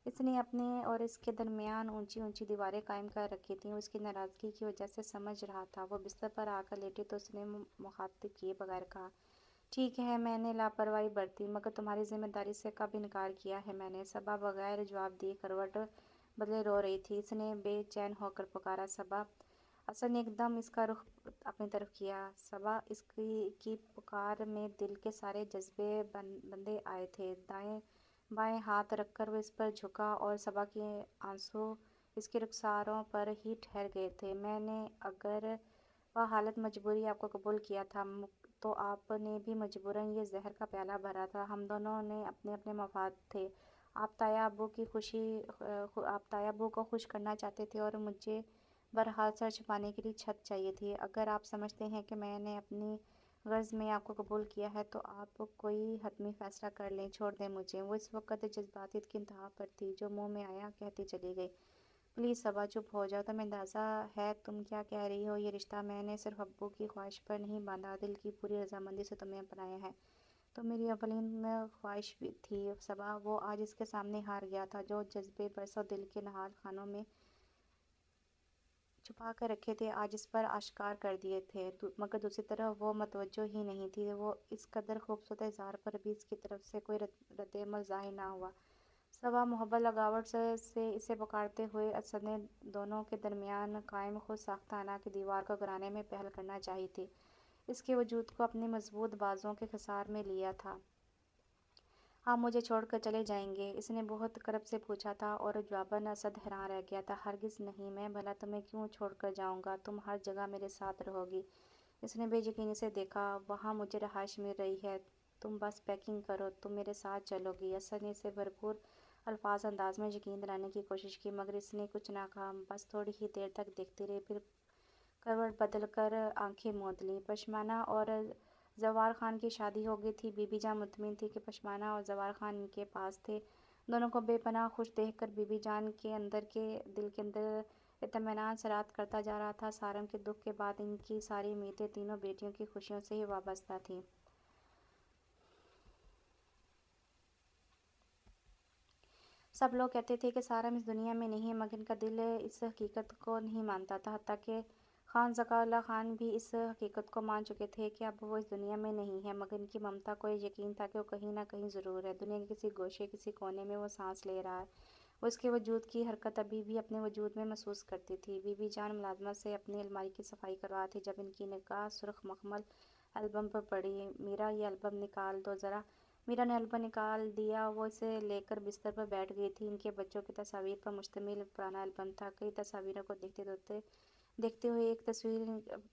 اس نے اپنے اور اس کے درمیان اونچی اونچی دیواریں قائم کر رکھی تھیں۔ وہ اس کی ناراضگی کی وجہ سے سمجھ رہا تھا۔ وہ بستر پر آ کر لیٹی تو اس نے مخاطب کیے بغیر کہا، ٹھیک ہے، میں نے لاپرواہی برتی، مگر تمہاری ذمہ داری سے کب انکار کیا ہے میں نے؟ صبا بغیر جواب دیے کروٹ بدلے رو رہی تھی۔ اس نے بے چین ہو کر پکارا، صبا! اسد نے ایک دم اس کا رخ اپنی طرف کیا۔ صبا! اس کی پکار میں دل کے سارے جذبے بندھے آئے تھے۔ دائیں بائیں ہاتھ رکھ کر وہ اس پر جھکا اور صبا کے آنسو اس کے رخساروں پر ہی ٹھہر گئے تھے۔ میں نے اگر بحالت مجبوری آپ کو قبول کیا تھا تو آپ نے بھی مجبوراً یہ زہر کا پیالہ بھرا تھا۔ ہم دونوں نے اپنے اپنے مفاد تھے۔ آپ تایا ابو کو خوش کرنا چاہتے تھے اور مجھے بہرحال سر چھپانے کے لیے چھت چاہیے تھی۔ اگر آپ سمجھتے ہیں کہ میں نے اپنی غرض میں آپ کو قبول کیا ہے تو آپ کوئی حتمی فیصلہ کر لیں، چھوڑ دیں مجھے۔ وہ اس وقت جذباتیت کی انتہا پر تھی، جو منہ میں آیا کہتی چلی گئی، پلیز صبا چپ ہو جاؤ، تمہیں اندازہ ہے تم کیا کہہ رہی ہو؟ یہ رشتہ میں نے صرف ابو کی خواہش پر نہیں باندھا، دل کی پوری رضامندی سے تمہیں اپنایا ہے۔ تو میری اولین خواہش بھی تھی صبا۔ وہ آج اس کے سامنے ہار گیا تھا۔ جو جذبے برسوں دل کے نہال خانوں میں چھپا کر رکھے تھے آج اس پر آشکار کر دیے تھے، مگر دوسری طرف وہ متوجہ ہی نہیں تھی۔ وہ اس قدر خوبصورت اظہار پر بھی اس کی طرف سے کوئی ردعمل ظاہر نہ ہوا۔ صبا! محبت لگاوٹ سے اسے پکارتے ہوئے اسد نے دونوں کے درمیان قائم خود ساختانہ کی دیوار کو گرانے میں پہل کرنا چاہی تھی، اس کے وجود کو اپنے مضبوط بازوؤں کے حصار میں لیا تھا۔ آپ مجھے چھوڑ کر چلے جائیں گے؟ اس نے بہت کرب سے پوچھا تھا اور جواباً اسد حیران رہ گیا تھا۔ ہرگز نہیں، میں بھلا تمہیں کیوں چھوڑ کر جاؤں گا؟ تم ہر جگہ میرے ساتھ رہو گی۔ اس نے بے یقینی سے دیکھا، وہاں مجھے رہائش مل رہی ہے، تم بس پیکنگ کرو، تم میرے ساتھ چلو گی۔ اسد نے اسے بھرپور الفاظ انداز میں یقین دلانے کی کوشش کی، مگر اس نے کچھ نہ کہا، بس تھوڑی ہی دیر تک دیکھتی رہی، پھر کروٹ بدل کر آنکھیں موند لیں۔ پشمانہ اور زوار خان کی شادی ہو گئی تھی۔ بی بی جان مطمئن تھی کہ پشمانہ اور زوار خان ان کے پاس تھے۔ دونوں کو بے پناہ خوش دیکھ کر بی بی جان کے دل کے اندر اطمینان سے رات کرتا جا رہا تھا۔ سارم کے دکھ کے بعد ان کی ساری امیدیں تینوں بیٹیوں کی خوشیوں سے ہی وابستہ تھیں۔ سب لوگ کہتے تھے کہ سارم اس دنیا میں نہیں ہے، مگر ان کا دل اس حقیقت کو نہیں مانتا تھا۔ حتیٰ کہ خان ذکاء اللہ خان بھی اس حقیقت کو مان چکے تھے کہ اب وہ اس دنیا میں نہیں ہے، مگر ان کی ممتا کو یہ یقین تھا کہ وہ کہیں نہ کہیں ضرور ہے۔ دنیا کے کسی گوشے، کسی کونے میں وہ سانس لے رہا ہے۔ وہ اس کے وجود کی حرکت ابھی بھی اپنے وجود میں محسوس کرتی تھی۔ بی بی جان ملازمت سے اپنی الماری کی صفائی کر رہا تھی، جب ان کی نگاہ سرخ مخمل البم پر پڑی۔ میرا، یہ البم نکال دو ذرا۔ میرا نے البم نکال دیا۔ وہ اسے لے کر بستر پر بیٹھ گئی تھی۔ ان کے بچوں کی تصاویر پر مشتمل پرانا البم تھا۔ کئی تصاویروں کو دیکھتے ہوئے ایک تصویر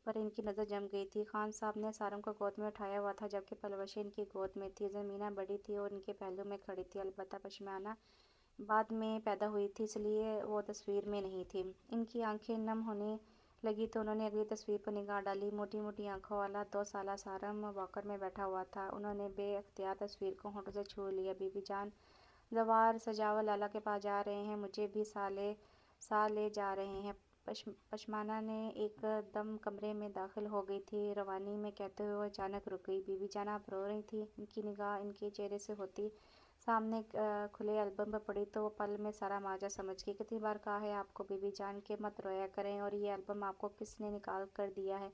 پر ان کی نظر جم گئی تھی۔ خان صاحب نے سارم کو گود میں اٹھایا ہوا تھا، جبکہ پرورشیں ان کی گود میں تھیں۔ زمینہ بڑی تھی اور ان کے پہلو میں کھڑی تھی، البتہ پشمانہ بعد میں پیدا ہوئی تھی، اس لیے وہ تصویر میں نہیں تھی۔ ان کی آنکھیں نم ہونے لگی تو انہوں نے اگلی تصویر پر نگاہ ڈالی۔ موٹی موٹی آنکھوں والا 2 سالہ سارم واکر میں بیٹھا ہوا تھا۔ انہوں نے بے اختیار تصویر کو ہونٹوں سے چھو لیا۔ بی بی جان، زوار سجاول لالا کے پاس جا رہے ہیں، مجھے بھی ساتھ لے جا رہے ہیں۔ پشمانہ نے ایک دم کمرے میں داخل ہو گئی تھی۔ روانی میں کہتے ہوئے وہ اچانک رک گئی۔ بی بی جان، آپ رو رہی تھیں؟ ان کی نگاہ ان کے چہرے سے ہوتی سامنے کھلے البم پر پڑی تو وہ پل میں سارا ماجرا سمجھ گئی۔ کتنی بار کہا ہے آپ کو بی بی جان کہ مت رویا کریں، اور یہ البم آپ کو کس نے نکال کر دیا ہے؟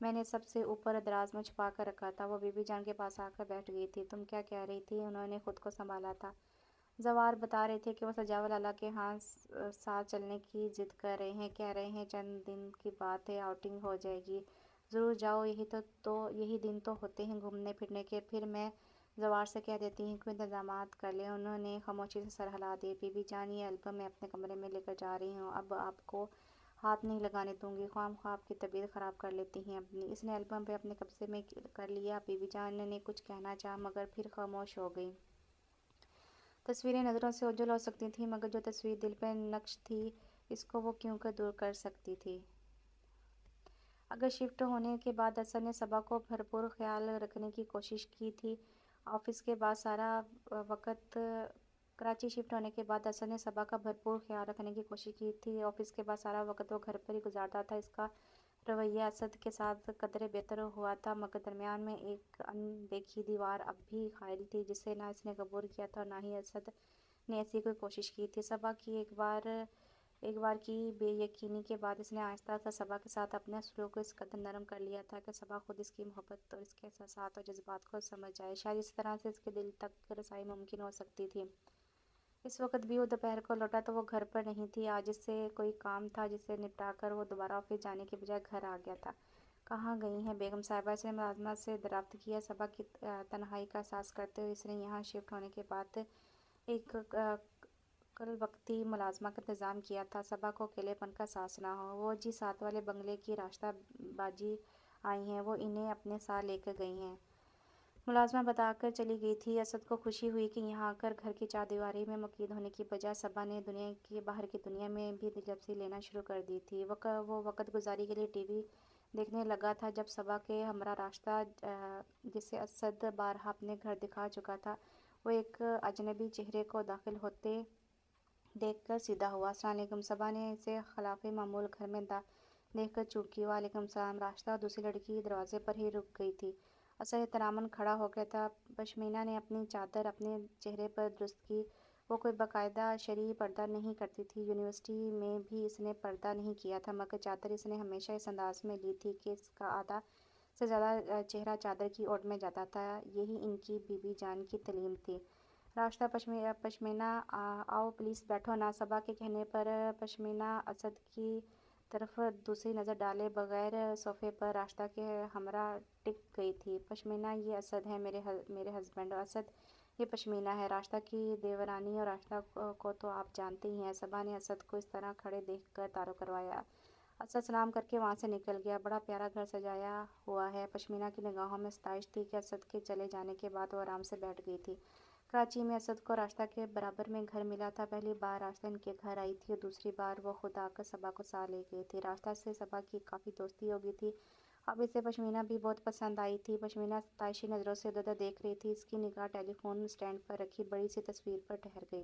میں نے سب سے اوپر دراز میں چھپا کر رکھا تھا۔ وہ بی بی جان کے پاس آ کر بیٹھ گئی تھی۔ تم کیا کہہ رہی تھی؟ انہوں نے خود کو سنبھالا تھا۔ زوار بتا رہے تھے کہ وہ سجاول لالا کے ہاں ساتھ چلنے کی ضد کر رہے ہیں۔ کہہ رہے ہیں چند دن کی بات ہے، آؤٹنگ ہو جائے گی، ضرور جاؤ، یہی دن تو ہوتے ہیں گھومنے پھرنے کے۔ پھر میں زوار سے کہہ دیتی ہوں کہ انتظامات کر لیں۔ انہوں نے خاموشی سے سر ہلا دیا۔ بی بی جان، یہ البم میں اپنے کمرے میں لے کر جا رہی ہوں، اب آپ کو ہاتھ نہیں لگانے دوں گی، خواہ مخواہ آپ کی طبیعت خراب کر لیتی ہیں اپنی۔ اس نے البم پہ اپنے قبضے میں کر لیا۔ بی بی جان نے کچھ کہنا چاہا، مگر پھر خاموش ہو گئی۔ تصویریں نظروں سے اوجھل ہو سکتی تھیں، مگر جو تصویر دل پہ نقش تھی، اس کو وہ کیوں کر دور کر سکتی تھی؟ اگر شفٹ ہونے کے بعد اسد نے صبا کو بھرپور خیال رکھنے کی کوشش کی تھی، آفس کے بعد سارا وقت کراچی شفٹ ہونے کے بعد اسد نے صبا کا بھرپور خیال رکھنے کی کوشش کی تھی۔ آفس کے بعد سارا وقت وہ گھر پر ہی گزارتا تھا۔ اس کا رویہ اسد کے ساتھ قدرے بہتر ہوا تھا، مگر درمیان میں ایک ان دیکھی دیوار اب بھی قائم تھی، جسے نہ اس نے قبول کیا تھا اور نہ ہی اسد نے ایسی کوئی کوشش کی تھی۔ صبا کی ایک بار کی بے یقینی کے بعد اس نے آہستہ آہستہ صبا کے ساتھ اپنے سلوک کو اس قدر نرم کر لیا تھا کہ صبا خود اس کی محبت اور اس کے احساسات اور جذبات کو سمجھ جائے۔ شاید اس طرح سے اس کے دل تک رسائی ممکن ہو سکتی تھی۔ اس وقت بھی وہ دوپہر کو لوٹا تو وہ گھر پر نہیں تھی۔ آج اس سے کوئی کام تھا جسے نپٹا کر وہ دوبارہ آفس جانے کے بجائے گھر آ گیا تھا۔ کہاں گئی ہیں بیگم صاحبہ؟ اس نے ملازمت سے دریافت کیا۔ صبا کی تنہائی کا احساس کرتے ہوئے اس نے یہاں شفٹ ہونے کے بعد ایک کل وقتی ملازمہ کا انتظام کیا تھا، صبا کو اکیلے پن کا احساس نہ ہو۔ وہ جی ساتھ والے بنگلے کی راستہ باجی آئی ہیں، وہ انہیں اپنے ساتھ لے کر گئی ہیں، ملازمہ بتا کر چلی گئی تھی۔ اسد کو خوشی ہوئی کہ یہاں آ کر گھر کی چاردیواری میں مقید ہونے کی بجائے صبا نے دنیا کی باہر کی دنیا میں بھی دلچسپی لینا شروع کر دی تھی۔ وہ وقت گزاری کے لیے ٹی وی دیکھنے لگا تھا جب صبا کے ہمراہ راستہ، جسے اسد بارہا اپنے گھر دکھا چکا تھا، وہ ایک اجنبی چہرے کو داخل ہوتے دیکھ کر سیدھا ہوا۔ السلام علیکم۔ صبا نے اسے خلاف معمول گھر میں دیکھ کر چونکی۔ وعلیکم السلام۔ راستہ دوسری لڑکی دروازے پر ہی رک گئی تھی۔ اسد احتراماً کھڑا ہو گیا تھا۔ پشمینہ نے اپنی چادر اپنے چہرے پر درست کی۔ وہ کوئی باقاعدہ شرعی پردہ نہیں کرتی تھی، یونیورسٹی میں بھی اس نے پردہ نہیں کیا تھا، مگر چادر اس نے ہمیشہ اس انداز میں لی تھی کہ اس کا آدھا سے زیادہ چہرہ چادر کی اوٹ میں جاتا تھا۔ یہی ان کی بی بی جان کی تعلیم تھی۔ راستہ پشمینہ، آؤ پلیز بیٹھو نا۔ صبا کے کہنے پر پشمینہ اسد کی طرف دوسری نظر ڈالے بغیر صوفے پر راستہ کے ہمراہ ٹک گئی تھی۔ پشمینہ، یہ اسد ہے، میرے ہسبینڈ۔ اسد، یہ پشمینہ ہے۔ راستہ کی دیورانی اور راستہ کو تو آپ جانتے ہی ہیں۔ صبا نے اسد کو اس طرح کھڑے دیکھ کر تعارف کروایا۔ اسد سلام کر کے وہاں سے نکل گیا۔ بڑا پیارا گھر سجایا ہوا ہے۔ پشمینہ کی نگاہوں میں ستائش تھی کہ اسد کے چلے جانے کے بعد وہ آرام سے بیٹھ گئی تھی۔ کراچی میں اسد کو راستہ کے برابر میں گھر ملا تھا۔ پہلی بار راستہ ان کے گھر آئی تھی اور دوسری بار وہ خود آ کر صبا کو ساتھ لے گئی تھی۔ راستہ سے صبا کی کافی دوستی ہو گئی تھی۔ اب اسے پشمینہ بھی بہت پسند آئی تھی۔ پشمینہ ستائشی نظروں سے ادھر ادھر دیکھ رہی تھی۔ اس کی نگاہ ٹیلی فون اسٹینڈ پر رکھی بڑی سی تصویر پر ٹھہر گئی۔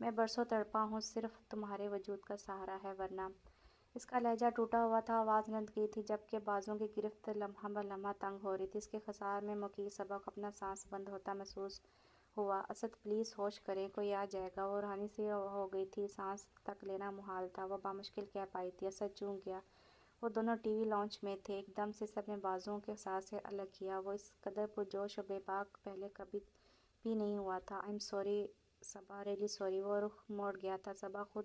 میں برسوں تڑپا ہوں، صرف تمہارے وجود کا سہارا ہے ورنہ۔ اس کا لہجہ ٹوٹا ہوا تھا، آواز نند گئی تھی، جبکہ بازوں کی گرفت لمحہ بہ لمحہ تنگ ہو رہی تھی۔ اس کے خسار میں مکئی صبا کو اپنا سانس بند ہوتا محسوس ہوا۔ اسد پلیز ہوش کریں، کوئی آ جائے گا۔ وہ روحانی سی ہو گئی تھی، سانس تک لینا محال تھا۔ وہ بامشکل کہہ پائی تھی، اسد چونک گیا۔ وہ دونوں ٹی وی لاؤنج میں تھے۔ ایک دم سے سب نے بازوں کے ساتھ سے الگ کیا۔ وہ اس قدر پرجوش و بے باک پہلے کبھی بھی نہیں ہوا تھا۔ I am sorry Saba, really sorry. وہ رخ موڑ گیا تھا۔ صبا خود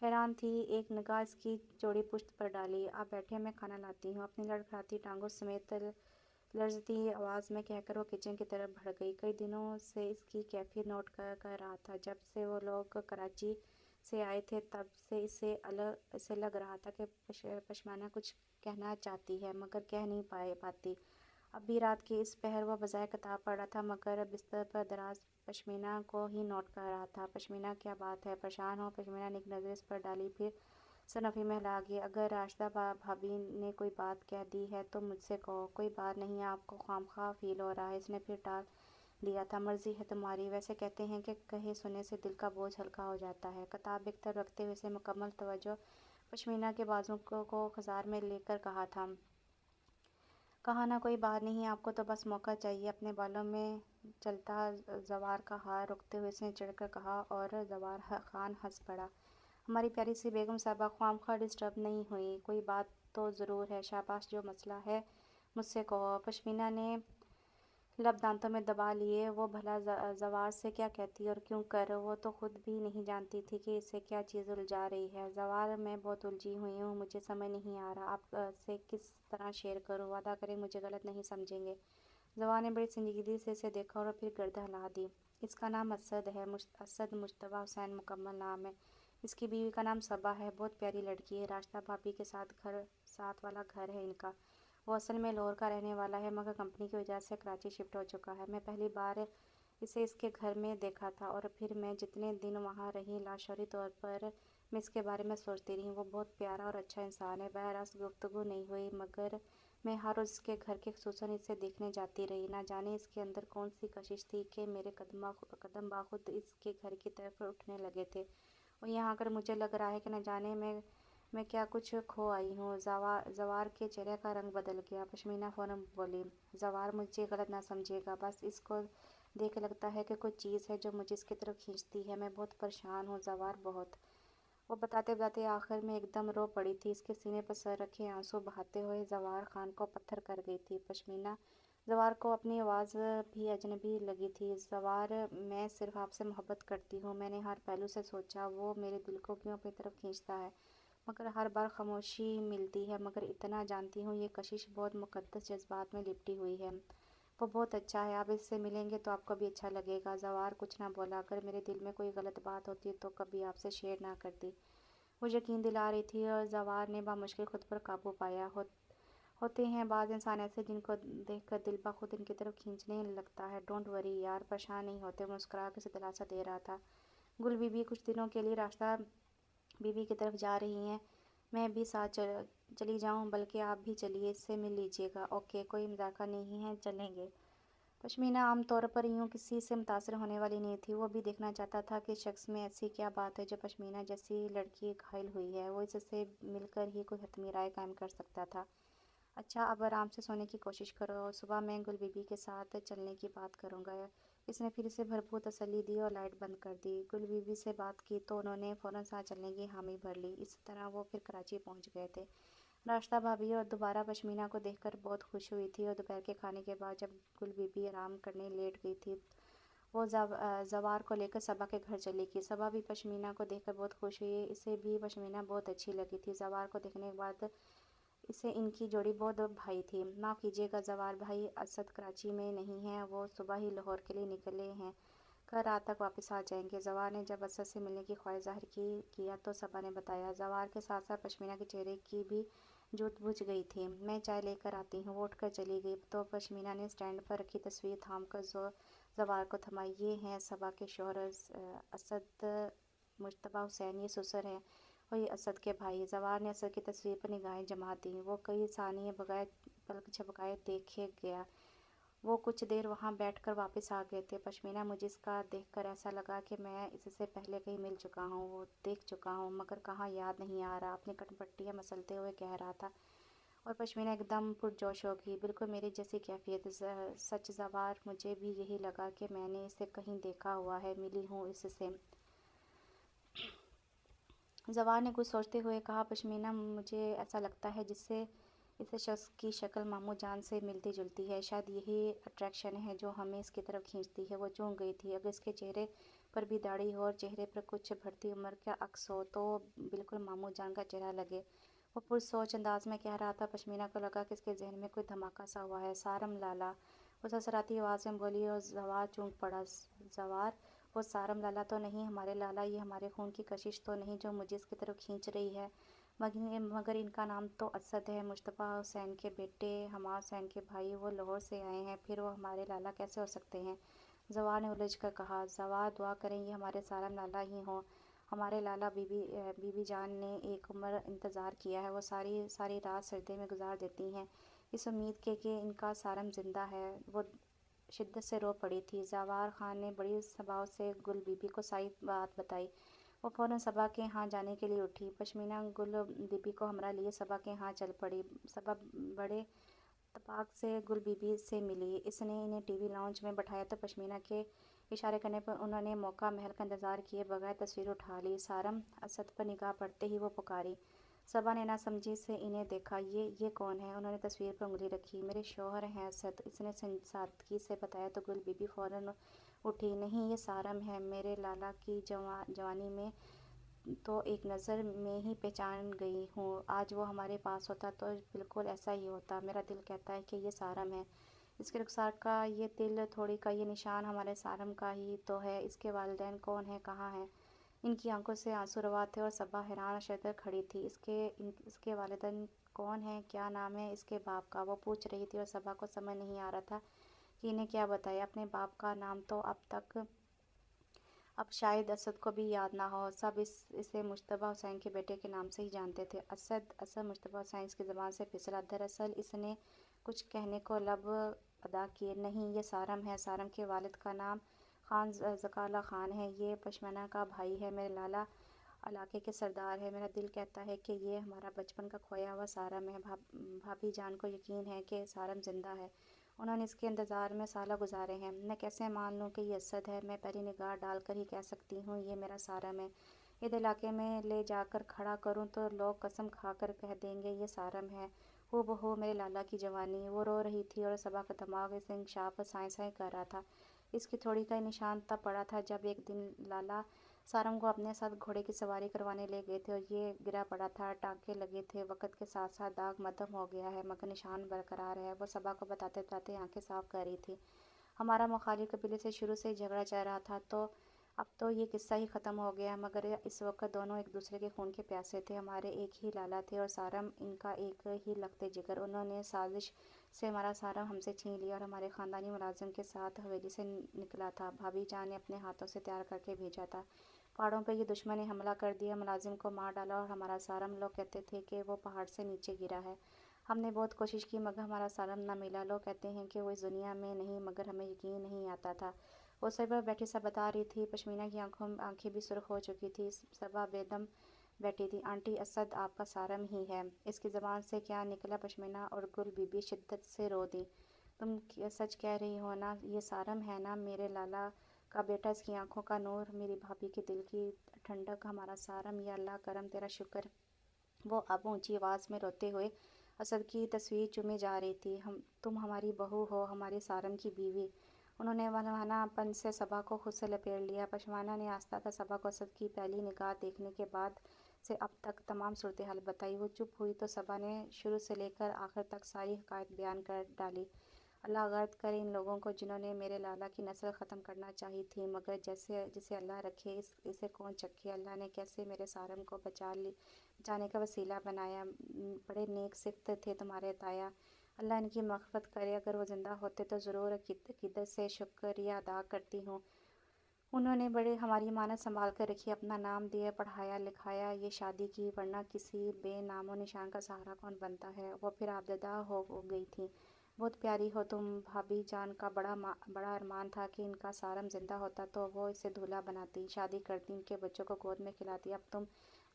حیران تھی، ایک نگاہ اس کی چوڑی پشت پر ڈالی۔ آپ بیٹھیں، میں کھانا لاتی ہوں۔ اپنی لڑکھڑاتی ٹانگوں سمیت لرزتی آواز میں کہہ کر وہ کچن کی طرف بڑھ گئی۔ کئی دنوں سے اس کی کیفیت نوٹ کر رہا تھا۔ جب سے وہ لوگ کراچی سے آئے تھے تب سے اسے لگ رہا تھا کہ پشمینہ کچھ کہنا چاہتی ہے مگر کہہ نہیں پاتی۔ اب بھی رات کے اس پہر وہ بجائے کتاب پڑھ رہا تھا مگر بستر پر دراز پشمینہ کو ہی نوٹ کر رہا تھا۔ پشمینہ کیا بات ہے، پریشان ہو؟ پشمینہ نے ایک نظر اس پر ڈالی، پھر صنفی میں ہلا گئی۔ اگر راشدہ بھابی نے کوئی بات کہہ دی ہے تو مجھ سے کہو۔ کوئی بات نہیں، آپ کو خواہ فیل ہو رہا ہے۔ اس نے پھر ٹال دیا تھا۔ مرضی ہے تمہاری، ویسے کہتے ہیں کہ کہے سنے سے دل کا بوجھ ہلکا ہو جاتا ہے۔ کتاب ایک طرف رکھتے ہوئے اسے مکمل توجہ پشمینہ کے بازوں کو خضار میں لے کر کہا تھا۔ کہا نا کوئی بات نہیں، آپ کو تو بس موقع چاہیے۔ اپنے بالوں میں چلتا زوار کا ہار رکتے ہوئے اس نے چڑھ کر کہا اور زوار خان ہنس پڑا۔ ہماری پیاری سی بیگم صاحبہ خواہ ڈسٹرب نہیں ہوئی؟ کوئی بات تو ضرور ہے۔ شاباش، جو مسئلہ ہے مجھ سے کہو۔ پشمینہ نے لب دانتوں میں دبا لیے۔ وہ بھلا زوار سے کیا کہتی اور کیوں کر؟ وہ تو خود بھی نہیں جانتی تھی کہ اسے کیا چیز الجھا رہی ہے۔ زوار، میں بہت الجھی ہوئی ہوں، مجھے سمجھ نہیں آ رہا آپ سے کس طرح شیئر کروں۔ وعدہ کریں مجھے غلط نہیں سمجھیں گے۔ زوار نے بڑی سنجیدگی سے اسے دیکھا اور پھر گرد ہلا دی۔ اس کا نام اسد ہے، اسد مجتبیٰ حسین مکمل نام ہے۔ اس کی بیوی کا نام صبا ہے، بہت پیاری لڑکی ہے۔ راشدہ بھابی کے ساتھ والا گھر ہے ان کا۔ وہ اصل میں لاہور کا رہنے والا ہے مگر کمپنی کی وجہ سے کراچی شفٹ ہو چکا ہے۔ میں پہلی بار اسے اس کے گھر میں دیکھا تھا اور پھر میں جتنے دن وہاں رہی لاشعوری طور پر میں اس کے بارے میں سوچتی رہی۔ وہ بہت پیارا اور اچھا انسان ہے۔ براہ راست گفتگو نہیں ہوئی مگر میں ہر روز اس کے گھر کے خصوصاً اسے دیکھنے جاتی رہی۔ نہ جانے اس کے اندر کون سی کشش تھی کہ میرے قدم باخود اس کے گھر کی طرف اٹھنے لگے تھے اور یہاں آ کر مجھے لگ رہا ہے کہ نہ جانے میں کیا کچھ کھو آئی ہوں۔ زوار کے چہرے کا رنگ بدل گیا۔ پشمینہ فوراً بولی، زوار مجھے غلط نہ سمجھے گا، بس اس کو دیکھ لگتا ہے کہ کوئی چیز ہے جو مجھے اس کی طرف کھینچتی ہے۔ میں بہت پریشان ہوں زوار، بہت۔ وہ بتاتے آخر میں ایک دم رو پڑی تھی۔ اس کے سینے پر سر رکھے آنسو بہاتے ہوئے زوار خان کو پتھر کر گئی تھی۔ پشمینہ زوار کو اپنی آواز بھی اجنبی لگی تھی۔ زوار، میں صرف آپ سے محبت کرتی ہوں۔ میں نے ہر پہلو سے سوچا وہ میرے دل کو کیوں اپنی طرف کھینچتا ہے مگر ہر بار خاموشی ملتی ہے۔ مگر اتنا جانتی ہوں یہ کشش بہت مقدس جذبات میں لپٹی ہوئی ہے۔ وہ بہت اچھا ہے، آپ اس سے ملیں گے تو آپ کو بھی اچھا لگے گا۔ زوار کچھ نہ بولا۔ اگر میرے دل میں کوئی غلط بات ہوتی تو کبھی آپ سے شیئر نہ کرتی۔ وہ یقین دلا رہی تھی اور زوار نے بامشکل خود پر قابو پایا۔ ہوتے ہیں بعض انسان ایسے جن کو دیکھ کر دل بخود ان کی طرف کھینچنے لگتا ہے۔ ڈونٹ وری یار، پریشان نہیں ہوتے۔ وہ مسکرا کر اسے دلاسا دے رہا تھا۔ گل بی بی کچھ دنوں کے لیے راشدہ بی بی کی طرف جا رہی ہیں، میں بھی ساتھ چلی جاؤں؟ بلکہ آپ بھی چلیے، اس سے مل لیجیے گا۔ اوکے، کوئی مذاکرہ نہیں ہے، چلیں گے۔ پشمینہ عام طور پر یوں کسی سے متاثر ہونے والی نہیں تھی۔ وہ بھی دیکھنا چاہتا تھا کہ شخص میں ایسی کیا بات ہے جو پشمینہ جیسی لڑکی گھائل ہوئی ہے۔ وہ اس سے مل کر ہی کوئی حتمی رائے قائم کر سکتا تھا۔ اچھا، اب آرام سے سونے کی کوشش کرو، صبح میں گل بی بی کے ساتھ چلنے کی بات کروں گا۔ اس نے پھر اسے بھرپور تسلی دی اور لائٹ بند کر دی۔ گل بی بی سے بات کی تو انہوں نے فوراً ساتھ چلنے کی حامی بھر لی۔ اس طرح وہ پھر کراچی پہنچ گئے تھے۔ راشدہ بھابی اور دوبارہ پشمینہ کو دیکھ کر بہت خوش ہوئی تھی اور دوپہر کے کھانے کے بعد جب گل بی بی آرام کرنے لیٹ گئی تھی وہ زوار کو لے کر صبا کے گھر چلی گئی۔ صبا بھی پشمینہ کو دیکھ کر بہت خوش ہوئی۔ اسے بھی پشمینہ بہت اچھی لگی تھی۔ زوار کو دیکھنے کے بعد اسے ان کی جوڑی بہت بھائی تھی۔ معاف کیجیے گا زوار بھائی، اسد کراچی میں نہیں ہیں، وہ صبح ہی لاہور کے لیے نکلے ہیں، کل رات تک واپس آ جائیں گے۔ زوار نے جب اسد سے ملنے کی خواہش ظاہر کیا تو صبا نے بتایا۔ زوار کے ساتھ ساتھ پشمینہ کے چہرے کی بھی جوت بجھ گئی تھی۔ میں چائے لے کر آتی ہوں۔ وہ اٹھ کر چلی گئی تو پشمینہ نے اسٹینڈ پر رکھی تصویر تھام کر زوار کو تھمائی۔ یہ ہیں صبا کے شوہر اسد مجتبیٰ حسین، یہ سسر ہیں اور یہ اسد کے بھائی۔ زوار نے اسد کی تصویر پر نگاہیں جما دیں۔ وہ کئی ثانیے بغیر پلک جھپکائے دیکھے گیا۔ وہ کچھ دیر وہاں بیٹھ کر واپس آ گئے تھے۔ پشمینہ مجھے اس کا دیکھ کر ایسا لگا کہ میں اس سے پہلے کہیں مل چکا ہوں، وہ دیکھ چکا ہوں، مگر کہاں یاد نہیں آ رہا۔ اپنی کٹپٹیاں مسلتے ہوئے کہہ رہا تھا، اور پشمینہ ایک دم پرجوش ہو گئی، بالکل میری جیسی کیفیت۔ سچ زوار، مجھے بھی یہی لگا کہ میں نے اسے کہیں دیکھا ہوا ہے، ملی ہوں اس سے۔ زوار نے کچھ سوچتے ہوئے کہا، پشمینہ مجھے ایسا لگتا ہے اس شخص کی شکل ماموں جان سے ملتی جلتی ہے، شاید یہی اٹریکشن ہے جو ہمیں اس کی طرف کھینچتی ہے۔ وہ چونک گئی تھی، اگر اس کے چہرے پر بھی داڑھی ہو اور چہرے پر کچھ بڑھتی عمر کا عکس ہو تو بالکل ماموں جان کا چہرہ لگے۔ وہ پرسوچ انداز میں کہہ رہا تھا۔ پشمینہ کو لگا کہ اس کے ذہن میں کوئی دھماکہ سا ہوا ہے۔ سارم لالا، وہ سرسراتی آواز میں بولی، اور زوار چونک پڑا۔ زوار، وہ سارم لالا تو نہیں؟ ہمارے لالا، یہ ہمارے خون کی کشش تو نہیں جو مجھے اس کی طرف کھینچ رہی ہے؟ مگر ان کا نام تو اسد ہے، مصطفیٰ حسین کے بیٹے، حماد حسین کے بھائی، وہ لاہور سے آئے ہیں، پھر وہ ہمارے لالا کیسے ہو سکتے ہیں؟ زوار نے الجھ کر کہا۔ زوار، دعا کریں یہ ہمارے سارم لالا ہی ہوں۔ ہمارے لالا بی بی جان نے ایک عمر انتظار کیا ہے، وہ ساری رات سجدے میں گزار دیتی ہیں اس امید کے کہ ان کا سارم زندہ ہے۔ وہ شدت سے رو پڑی تھی۔ زوار خان نے بڑی صبا سے گل بی بی کو ساری بات بتائی۔ وہ فوراً صبا کے ہاں جانے کے لیے اٹھی۔ پشمینہ گل بی بی کو ہمراہ لیے صبا کے ہاں چل پڑی۔ صبا بڑے اتفاق سے گل بی بی سے ملی۔ اس نے انہیں ٹی وی لاؤنج میں بٹھایا تو پشمینہ کے اشارے کرنے پر انہوں نے موقع محل کا انتظار کیے بغیر تصویر اٹھا لی۔ سارم اسد پر نگاہ پڑتے ہی وہ پکاری۔ صبا نے ناسمجھی سے انہیں دیکھا۔ یہ کون ہے؟ انہوں نے تصویر پر انگلی رکھی۔ میرے شوہر ہیں اسد، اس نے سادگی سے بتایا تو گل بی بی فوراً اٹھی۔ نہیں، یہ سارم ہے، میرے لالا کی جوانی میں تو ایک نظر میں ہی پہچان گئی ہوں۔ آج وہ ہمارے پاس ہوتا تو بالکل ایسا ہی ہوتا۔ میرا دل کہتا ہے کہ یہ سارم ہے۔ اس کے رخسار کا یہ تل تھوڑی کا یہ نشان ہمارے سارم کا ہی تو ہے۔ اس کے والدین کون ہیں، کہاں ہیں؟ ان کی آنکھوں سے آنسو روا تھے اور صبا حیران شدر کھڑی تھی۔ اس کے والدین کون ہیں؟ کیا نام ہے اس کے باپ کا؟ وہ پوچھ رہی تھی اور صبا کو سمجھ نہیں آ رہا تھا کہ انہیں کیا بتائے۔ اپنے باپ کا نام تو اب شاید اسد کو بھی یاد نہ ہو۔ سب اسے مصطفیٰ حسین کے بیٹے کے نام سے ہی جانتے تھے۔ اسد مصطفیٰ حسین اس کی زبان سے پھسلا۔ دراصل اس نے کچھ کہنے کو لب ادا کیے۔ نہیں، یہ سارم ہے۔ سارم کے والد کا نام خان ذکا اللہ خان ہے۔ یہ پشمینہ کا بھائی ہے، میرے لالا علاقے کے سردار ہیں۔ میرا دل کہتا ہے کہ یہ ہمارا بچپن کا کھویا ہوا سارم ہے۔ بھابی جان کو یقین ہے کہ سارم زندہ ہے، انہوں نے اس کے انتظار میں سالہ گزارے ہیں۔ میں کیسے مان لوں کہ یہ اسد ہے؟ میں پہلی نگاہ ڈال کر ہی کہہ سکتی ہوں یہ میرا سارم ہے۔ یہ علاقے میں لے جا کر کھڑا کروں تو لوگ قسم کھا کر کہہ دیں گے یہ سارم ہے، ہو بہو میرے لالا کی جوانی۔ وہ رو رہی تھی اور صبا کا دماغ اس انکشاف پر سائیں سائیں کر رہا تھا۔ اس کی تھوڑی کا نشان تب پڑا تھا جب ایک دن لالا سارم کو اپنے ساتھ گھوڑے کی سواری کروانے لے گئے تھے اور یہ گرا پڑا تھا، ٹانکے لگے تھے۔ وقت کے ساتھ ساتھ داغ مدھم ہو گیا ہے مگر نشان برقرار ہے۔ وہ صبا کو بتاتے بتاتے آنکھیں صاف کر رہی تھی۔ ہمارا مخالف قبیلے سے شروع سے ہی جھگڑا چل رہا تھا، تو اب تو یہ قصہ ہی ختم ہو گیا، مگر اس وقت دونوں ایک دوسرے کے خون کے پیاسے تھے۔ ہمارے ایک ہی لالا تھے اور سارم ان کا ایک ہی لخت جگر۔ انہوں نے سازش سے ہمارا سارم ہم سے چھین لیا اور ہمارے خاندانی ملازم کے ساتھ حویلی سے نکلا تھا۔ بھابی جان نے اپنے ہاتھوں سے تیار کر کے بھیجا تھا۔ پہاڑوں پر یہ دشمن نے حملہ کر دیا، ملازم کو مار ڈالا اور ہمارا سارم، لوگ کہتے تھے کہ وہ پہاڑ سے نیچے گرا ہے۔ ہم نے بہت کوشش کی مگر ہمارا سارم نہ ملا۔ لوگ کہتے ہیں کہ وہ اس دنیا میں نہیں، مگر ہمیں یقین نہیں آتا تھا۔ وہ صبا بیٹھی سا بتا رہی تھی۔ پشمینہ کی آنکھیں بھی سرخ ہو چکی تھی۔ صبا بے دم بیٹھی تھی۔ آنٹی، اسد آپ کا سارم ہی ہے۔ اس کی زبان سے کیا نکلا؟ پشمینہ اور گل بی بی شدت سے رو دیں۔ تم سچ کہہ رہی ہو نا؟ یہ سارم ہے نا، میرے لالا کا بیٹا؟ اس کی آنکھوں کا نور، میری بھابھی کے دل کی ٹھنڈک، ہمارا سارم، یا اللہ کرم تیرا شکر۔ وہ اب اونچی آواز میں روتے ہوئے اسد کی تصویر چومے جا رہی تھی۔ تم ہماری بہو ہو، ہمارے سارم کی بیوی۔ انہوں نے ملہانہ پن سے صبا کو خود سے لپیٹ لیا۔ پشمینہ نے آہستہ آہستہ صبا کو اسد کی پہلی نگاہ دیکھنے کے بعد سے اب تک تمام صورتحال بتائی۔ وہ چپ ہوئی تو صبا نے شروع سے لے کر آخر تک ساری حقائق بیان کر ڈالی۔ اللہ غارت کرے ان لوگوں کو جنہوں نے میرے لالا کی نسل ختم کرنا چاہی تھی، مگر جسے اللہ رکھے اسے کون چکھے۔ اللہ نے کیسے میرے سارم کو بچانے کا وسیلہ بنایا۔ بڑے نیک صفت تھے تمہارے تایا، اللہ ان کی مغفرت کرے۔ اگر وہ زندہ ہوتے تو ضرور عقیدت سے شکریہ ادا کرتی ہوں۔ انہوں نے بڑے ہماری امانت سنبھال کر رکھی، اپنا نام دیا، پڑھایا لکھایا، یہ شادی کی، ورنہ کسی بے نام و نشان کا سہارا کون بنتا ہے۔ وہ پھر آبدہ ہو گئی تھیں۔ بہت پیاری ہو تم۔ بھابھی جان کا بڑا ارمان تھا کہ ان کا سارم زندہ ہوتا تو وہ اسے دولہا بناتی، شادی کرتی، ان کے بچوں کو گود میں کھلاتی۔ اب تم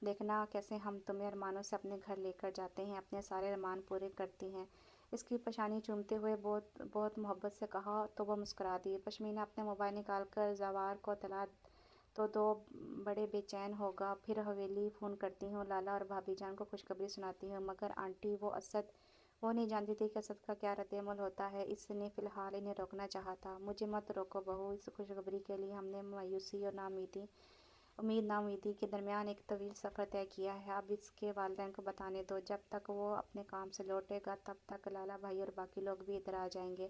دیکھنا کیسے ہم تمہیں ارمانوں سے اپنے گھر لے کر جاتے ہیں، اپنے سارے ارمان پورے کرتی ہیں۔ اس کی پیشانی چومتے ہوئے بہت بہت محبت سے کہا تو وہ مسکرا دی۔ پشمینہ اپنے موبائل نکال کر زوار کو اطلاع تو دو بڑے بے چین ہوگا۔ پھر حویلی فون کرتی ہوں، لالا اور بھابھی جان کو خوشخبری سناتی ہوں۔ مگر آنٹی وہ نہیں جانتی تھی کہ اسد کا کیا رد عمل ہوتا ہے۔ اس نے فی الحال انہیں روکنا چاہا تھا۔ مجھے مت روکو بہو، اس خوشخبری کے لیے ہم نے مایوسی اور امید ناامیدی کے درمیان ایک طویل سفر طے کیا ہے۔ اب اس کے والدین کو بتانے دو، جب تک وہ اپنے کام سے لوٹے گا تب تک لالا بھائی اور باقی لوگ بھی ادھر آ جائیں گے۔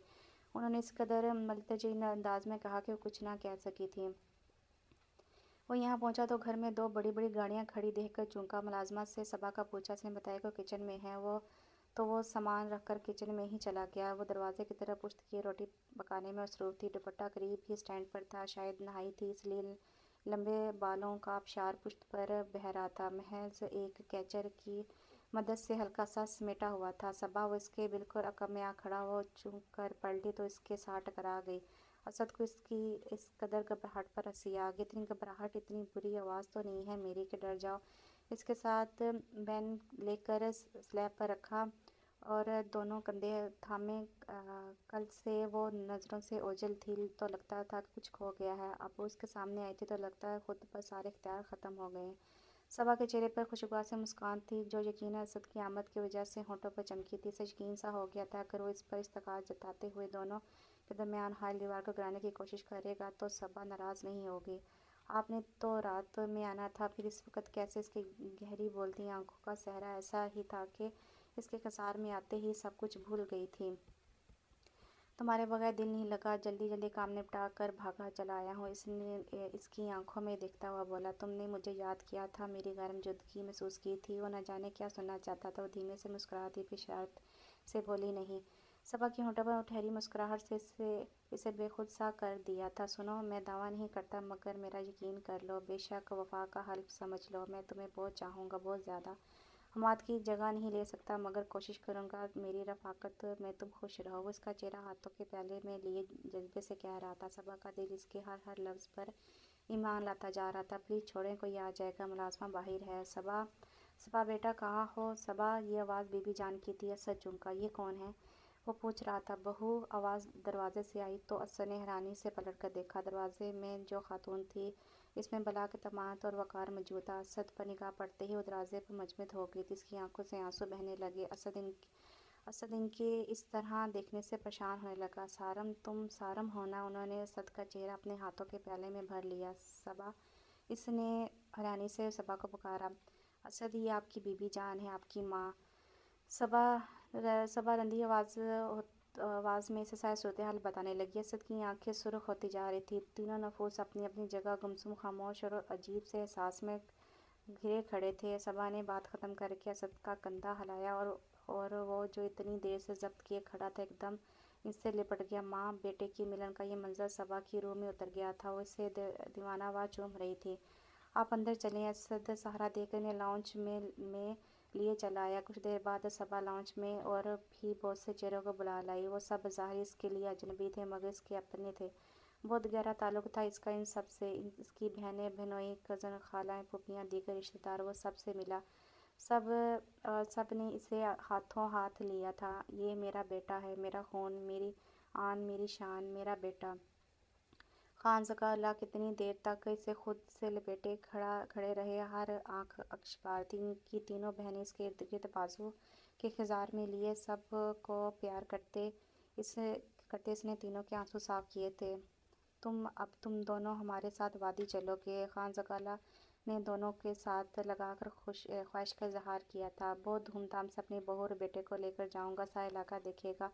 انہوں نے اس قدر ملتجئ انداز میں کہا کہ وہ کچھ نہ کہہ سکی تھی۔ وہ یہاں پہنچا تو گھر میں دو بڑی بڑی گاڑیاں کھڑی دیکھ کر چونکا۔ ملازمت سے صبا کا پوچھا، اس نے بتایا کہ وہ کچن میں ہے۔ وہ سامان رکھ کر کچن میں ہی چلا گیا۔ وہ دروازے کی طرف پشت کیے روٹی پکانے میں مصروف تھی۔ دوپٹہ قریب ہی اسٹینڈ پر تھا، شاید نہائی تھی اس لیے لمبے بالوں کا آبشار پشت پر بہہ رہا تھا۔ محض ایک کیچر کی مدد سے ہلکا سا سمیٹا ہوا تھا۔ صبا وہ اس کے بالکل عقب میں آ کھڑا۔ وہ چونک کر پلٹی تو اس کے ساتھ ٹکرا گئی۔ اسد کو اس کی اس قدر گھبراہٹ پر ہنسی آ گئی۔ اتنی گھبراہٹ، اتنی بری آواز تو نہیں ہے میری کہ ڈر جاؤ۔ اس کے ساتھ بین لے کر سلیب پر رکھا اور دونوں کندھے تھامے۔ کل سے وہ نظروں سے اوجھل تھی تو لگتا تھا کہ کچھ کھو گیا ہے۔ اب وہ اس کے سامنے آئی تھی تو لگتا ہے خود پر سارے اختیار ختم ہو گئے ہیں۔ صبا کے چہرے پر خوشگوار سی مسکان تھی جو یقیناً اسد کی آمد کی وجہ سے ہونٹوں پر چمکی تھی۔ اسے یقین سا ہو گیا تھا اگر وہ اس پر استقامت جتاتے ہوئے دونوں کے درمیان حائل دیوار کو گرانے کی کوشش کرے گا تو صبا ناراض نہیں ہوگی۔ آپ نے تو رات میں آنا تھا، پھر اس وقت کیسے؟ اس کی گہری بولتی آنکھوں کا صحرا ایسا ہی تھا کہ اس کے کسار میں آتے ہی سب کچھ بھول گئی تھی۔ تمہارے بغیر دل نہیں لگا، جلدی جلدی کام نپٹا کر بھاگا چلا آیا ہوں، اس کی آنکھوں میں دیکھتا ہوا بولا۔ تم نے مجھے یاد کیا تھا، میری غیر موجودگی محسوس کی تھی؟ وہ نہ جانے کیا سننا چاہتا تھا۔ وہ دھیمے سے مسکرا دی، پھر شرارت سے بولی، نہیں۔ صبا کی ہونٹوں پر ٹھہری مسکراہٹ سے اسے بے خود سا کر دیا تھا۔ سنو، میں دعویٰ نہیں کرتا مگر میرا یقین کر لو، بے شک وفا کا حلف سمجھ لو، میں تمہیں بہت چاہوں گا، بہت زیادہ۔ حماد کی جگہ نہیں لے سکتا مگر کوشش کروں گا میری رفاقت میں تم خوش رہو۔ وہ اس کا چہرہ ہاتھوں کے پیالے میں لیے جذبے سے کہہ رہا تھا۔ صبا کا دل اس کے ہر لفظ پر ایمان لاتا جا رہا تھا۔ پلیز چھوڑیں، کوئی آ جائے گا، ملازمہ باہر ہے۔ صبا بیٹا کہاں ہو؟ صبا، یہ آواز بی بی جان کی تھی۔ اسد چونکا۔ یہ کون ہے؟ وہ پوچھ رہا تھا۔ بہو، آواز دروازے سے آئی تو اسد نے حیرانی سے پلٹ کر دیکھا۔ دروازے میں جو خاتون تھی اس میں بلا کے تماہٹ اور وقار موجود تھا۔ اسد پر نگاہ پڑتے ہی وہ دروازے پر مجمد ہو گئی تھی، اس کی آنکھوں سے آنسو بہنے لگے۔ اسد ان کے اس طرح دیکھنے سے پریشان ہونے لگا۔ سارم، تم سارم ہو نا؟ انہوں نے اسد کا چہرہ اپنے ہاتھوں کے پیالے میں بھر لیا۔ صبا، اس نے حیرانی سے صبا کو پکارا۔ اسد، یہ آپ کی بی بی جان ہے، آپ کی ماں۔ صبا رندی آواز میں اسے ساری صورتحال بتانے لگی۔ اسد کی آنکھیں سرخ ہوتی جا رہی تھیں۔ تینوں نفوس اپنی اپنی جگہ گمسم، خاموش اور عجیب سے احساس میں گھرے کھڑے تھے۔ صبا نے بات ختم کر کے اسد کا کندھا ہلایا اور وہ جو اتنی دیر سے ضبط کیے کھڑا تھا ایک دم اس سے لپٹ گیا۔ ماں بیٹے کی ملن کا یہ منظر صبا کی روح میں اتر گیا تھا۔ وہ اسے دیوانہ وار چوم رہی تھی۔ آپ اندر چلیں، اسد سہارا دے کر انہیں لاؤنج میں لیے چلا آیا۔ کچھ دیر بعد صبا لاؤنج میں اور بھی بہت سے چہروں کو بلا لائی۔ وہ سب بظاہر اس کے لیے اجنبی تھے مگر اس کے اپنے تھے۔ بہت گہرا تعلق تھا اس کا ان سب سے، اس کی بہنیں، بہنوئی، کزن، خالائیں، پھوپھیاں، دیگر رشتہ دار، وہ سب سے ملا۔ سب نے اسے ہاتھوں ہاتھ لیا تھا۔ یہ میرا بیٹا ہے، میرا خون، میری آن، میری شان، میرا بیٹا۔ خانزادہ اللہ کتنی دیر تک اسے خود سے لپیٹے کھڑے رہے، ہر آنکھ اشکبار تھی کہ تینوں بہنیں اس کے ارد گرد بازو کے خضار میں لیے سب کو پیار کرتے اس نے تینوں کے آنسو صاف کیے تھے۔ اب تم دونوں ہمارے ساتھ وادی چلو گے؟ خانزادہ اللہ نے دونوں کے ساتھ لگا کر خواہش کا اظہار کیا تھا۔ بہت دھوم دھام سے اپنی بہو اور بیٹے کو لے کر جاؤں گا، سارا علاقہ دیکھے گا۔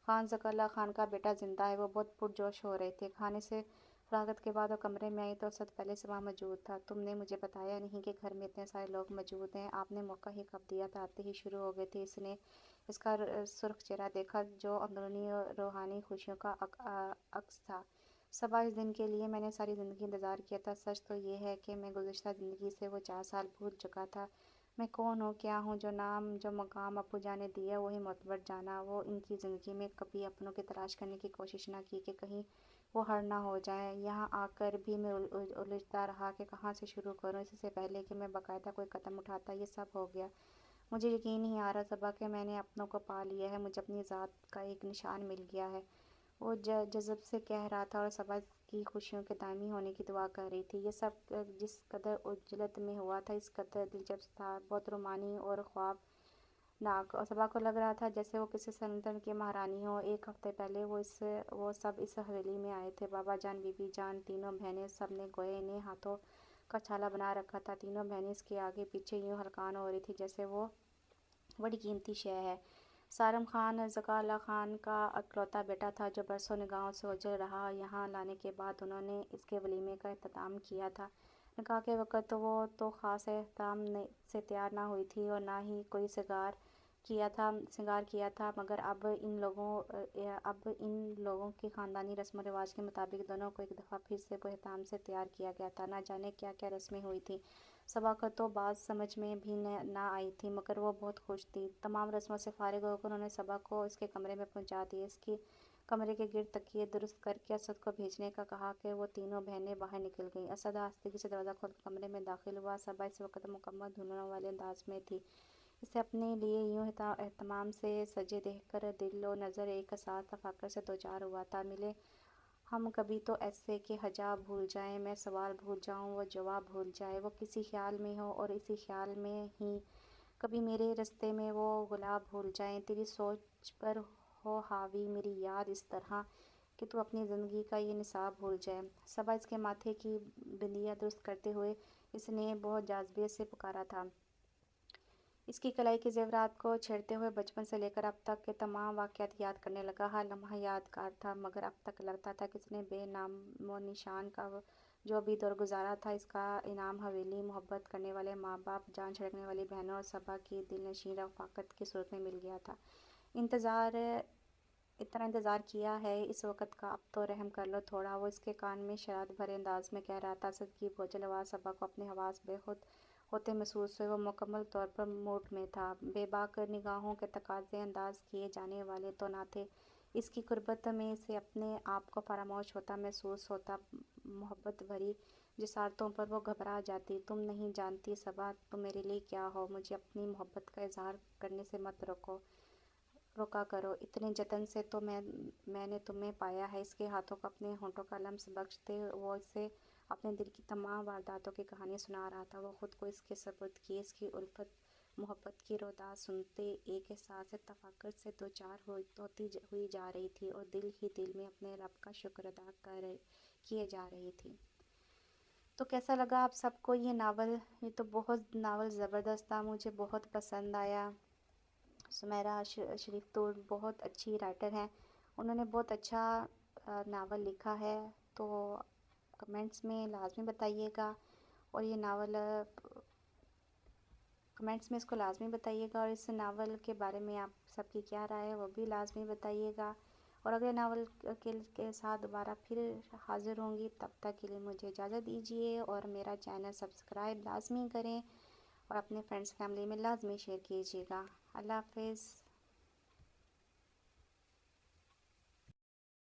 خانزادہ اللہ خان کا بیٹا زندہ ہے، وہ بہت پرجوش ہو رہے تھے۔ کھانے سے فراغت کے بعد وہ کمرے میں آئی تو اسد پہلے سے وہاں موجود تھا۔ تم نے مجھے بتایا نہیں کہ گھر میں اتنے سارے لوگ موجود ہیں؟ آپ نے موقع ہی کب دیا تھا، آتے ہی شروع ہو گئے تھے۔ اس نے اس کا سرخ چہرہ دیکھا جو اندرونی اور روحانی خوشیوں کا عکس تھا۔ صبا، اس دن کے لیے میں نے ساری زندگی انتظار کیا تھا۔ سچ تو یہ ہے کہ میں گزشتہ زندگی سے وہ 4 سال بھول چکا تھا میں کون ہوں، کیا ہوں، جو نام جو مقام ابو جان نے دیا وہی معتبر جانا۔ وہ ان کی زندگی میں کبھی اپنوں کی تلاش کرنے کی کوشش نہ کی کہ کہیں وہ ہر نہ ہو جائیں۔ یہاں آ کر بھی میں الجھتا رہا کہ کہاں سے شروع کروں۔ اس سے پہلے کہ میں باقاعدہ کوئی قدم اٹھاتا یہ سب ہو گیا۔ مجھے یقین نہیں آ رہا صبا کہ میں نے اپنوں کو پا لیا ہے، مجھے اپنی ذات کا ایک نشان مل گیا ہے، وہ جذب سے کہہ رہا تھا، اور صبا کی خوشیوں کے دائمی ہونے کی دعا کر رہی تھی۔ یہ سب جس قدر عجلت میں ہوا تھا اس قدر دلچسپ تھا، بہت رومانی اور خواب ناک، اور صبا کو لگ رہا تھا جیسے وہ کسی سلطنت کی مہارانی ہو۔ ایک ہفتے پہلے وہ سب اس حویلی میں آئے تھے، بابا جان، بی بی جان، تینوں بہنیں، سب نے گویا انہیں ہاتھوں کا چھالا بنا رکھا تھا۔ تینوں بہنیں اس کے آگے پیچھے یوں ہلکان ہو رہی تھی جیسے وہ بڑی قیمتی شے ہے۔ سارم خان ذکا اللہ خان کا اکلوتا بیٹا تھا جو برسوں نگاہوں سے اوجھل رہا۔ یہاں لانے کے بعد انہوں نے اس کے ولیمے کا اہتمام کیا تھا۔ نکاح کے وقت وہ تو خاص اہتمام سے تیار نہ ہوئی تھی اور نہ ہی کوئی سنگار کیا تھا، مگر اب ان لوگوں کی خاندانی رسم و رواج کے مطابق دونوں کو ایک دفعہ پھر سے کوئی اہتمام سے تیار کیا گیا تھا۔ نہ جانے کیا کیا رسمیں ہوئی تھیں، صبا کو تو بعض سمجھ میں بھی نہ آئی تھی، مگر وہ بہت خوش تھی۔ تمام رسموں سے فارغ ہو کر انہوں نے صبا کو اس کے کمرے میں پہنچا دیا، اس کی کمرے کے گرد تکیے درست کر کے اسد کو بھیجنے کا کہا کہ وہ تینوں بہنیں باہر نکل گئیں۔ اسد آہستگی سے دروازہ کھول کر کمرے میں داخل ہوا۔ صبا اس وقت مکمل دھنوں والے انداز میں تھی، اسے اپنے لیے یوں اہتمام سے سجے دیکھ کر دل و نظر ایک ساتھ تفکر سے دوچار ہوا تھا۔ ملے ہم کبھی تو ایسے کہ حجاب بھول جائیں، میں سوال بھول جاؤں، وہ جواب بھول جائے، وہ کسی خیال میں ہو اور اسی خیال میں ہی کبھی میرے رستے میں وہ گلاب بھول جائیں، تیری سوچ پر ہو حاوی میری یاد اس طرح کہ تو اپنی زندگی کا یہ نصاب بھول جائے۔ صبا اس کے ماتھے کی بندیاں درست کرتے ہوئے اس نے بہت جاذبے سے پکارا تھا۔ اس کی کلائی کے زیورات کو چھیڑتے ہوئے بچپن سے لے کر اب تک کے تمام واقعات یاد کرنے لگا۔ ہر لمحہ یادگار تھا، مگر اب تک لگتا تھا کہ اس نے بے نام و نشان کا جو بھی دور گزارا تھا اس کا انعام حویلی، محبت کرنے والے ماں باپ، جان چھڑکنے والی بہنوں اور صبا کی دل نشین رفاقت کی صورت میں مل گیا تھا۔ اتنا انتظار کیا ہے اس وقت کا، اب تو رحم کر لو تھوڑا، وہ اس کے کان میں شرارت بھرے انداز میں کہہ رہا تھا۔ اسد کی بوجھل آواز صبا کو اپنے حواس بے خود ہوتے محسوس ہوئے، وہ مکمل طور پر موڈ میں تھا۔ بے باک نگاہوں کے تقاضے انداز کیے جانے والے تو نہ تھے، اس کی قربت میں سے اپنے آپ کو فراموش ہوتا محسوس ہوتا، محبت بھری جسارتوں پر وہ گھبرا جاتی۔ تم نہیں جانتی صبا تم میرے لیے کیا ہو، مجھے اپنی محبت کا اظہار کرنے سے مت روکا کرو، اتنے جتن سے تو میں نے تمہیں پایا ہے۔ اس کے ہاتھوں کو اپنے ہونٹوں کا لمس بخشتے وہ اسے اپنے دل کی تمام وارداتوں کی کہانی سنا رہا تھا۔ وہ خود کو اس کے سپرد کیے، اس کی الفت محبت کی روداد سنتے ایک احساس تفکر سے دوچار ہوتی ہوئی جا رہی تھی اور دل ہی دل میں اپنے رب کا شکر ادا کیے جا رہی تھی۔ تو کیسا لگا آپ سب کو یہ ناول؟ یہ تو بہت ناول زبردست تھا، مجھے بہت پسند آیا۔ سمیرہ شریف تو بہت اچھی رائٹر ہیں، انہوں نے بہت اچھا ناول لکھا ہے، تو کمنٹس میں لازمی بتائیے گا، اور یہ ناول کمنٹس میں اس کو لازمی بتائیے گا، اور اس ناول کے بارے میں آپ سب کی کیا رائے ہے وہ بھی لازمی بتائیے گا، اور اگلے ناول کے ساتھ دوبارہ پھر حاضر ہوں گی۔ تب تک کے لیے مجھے اجازت دیجیے، اور میرا چینل سبسکرائب لازمی کریں، اور اپنے فرینڈس فیملی میں لازمی شیئر کیجیے گا۔ اللہ حافظ۔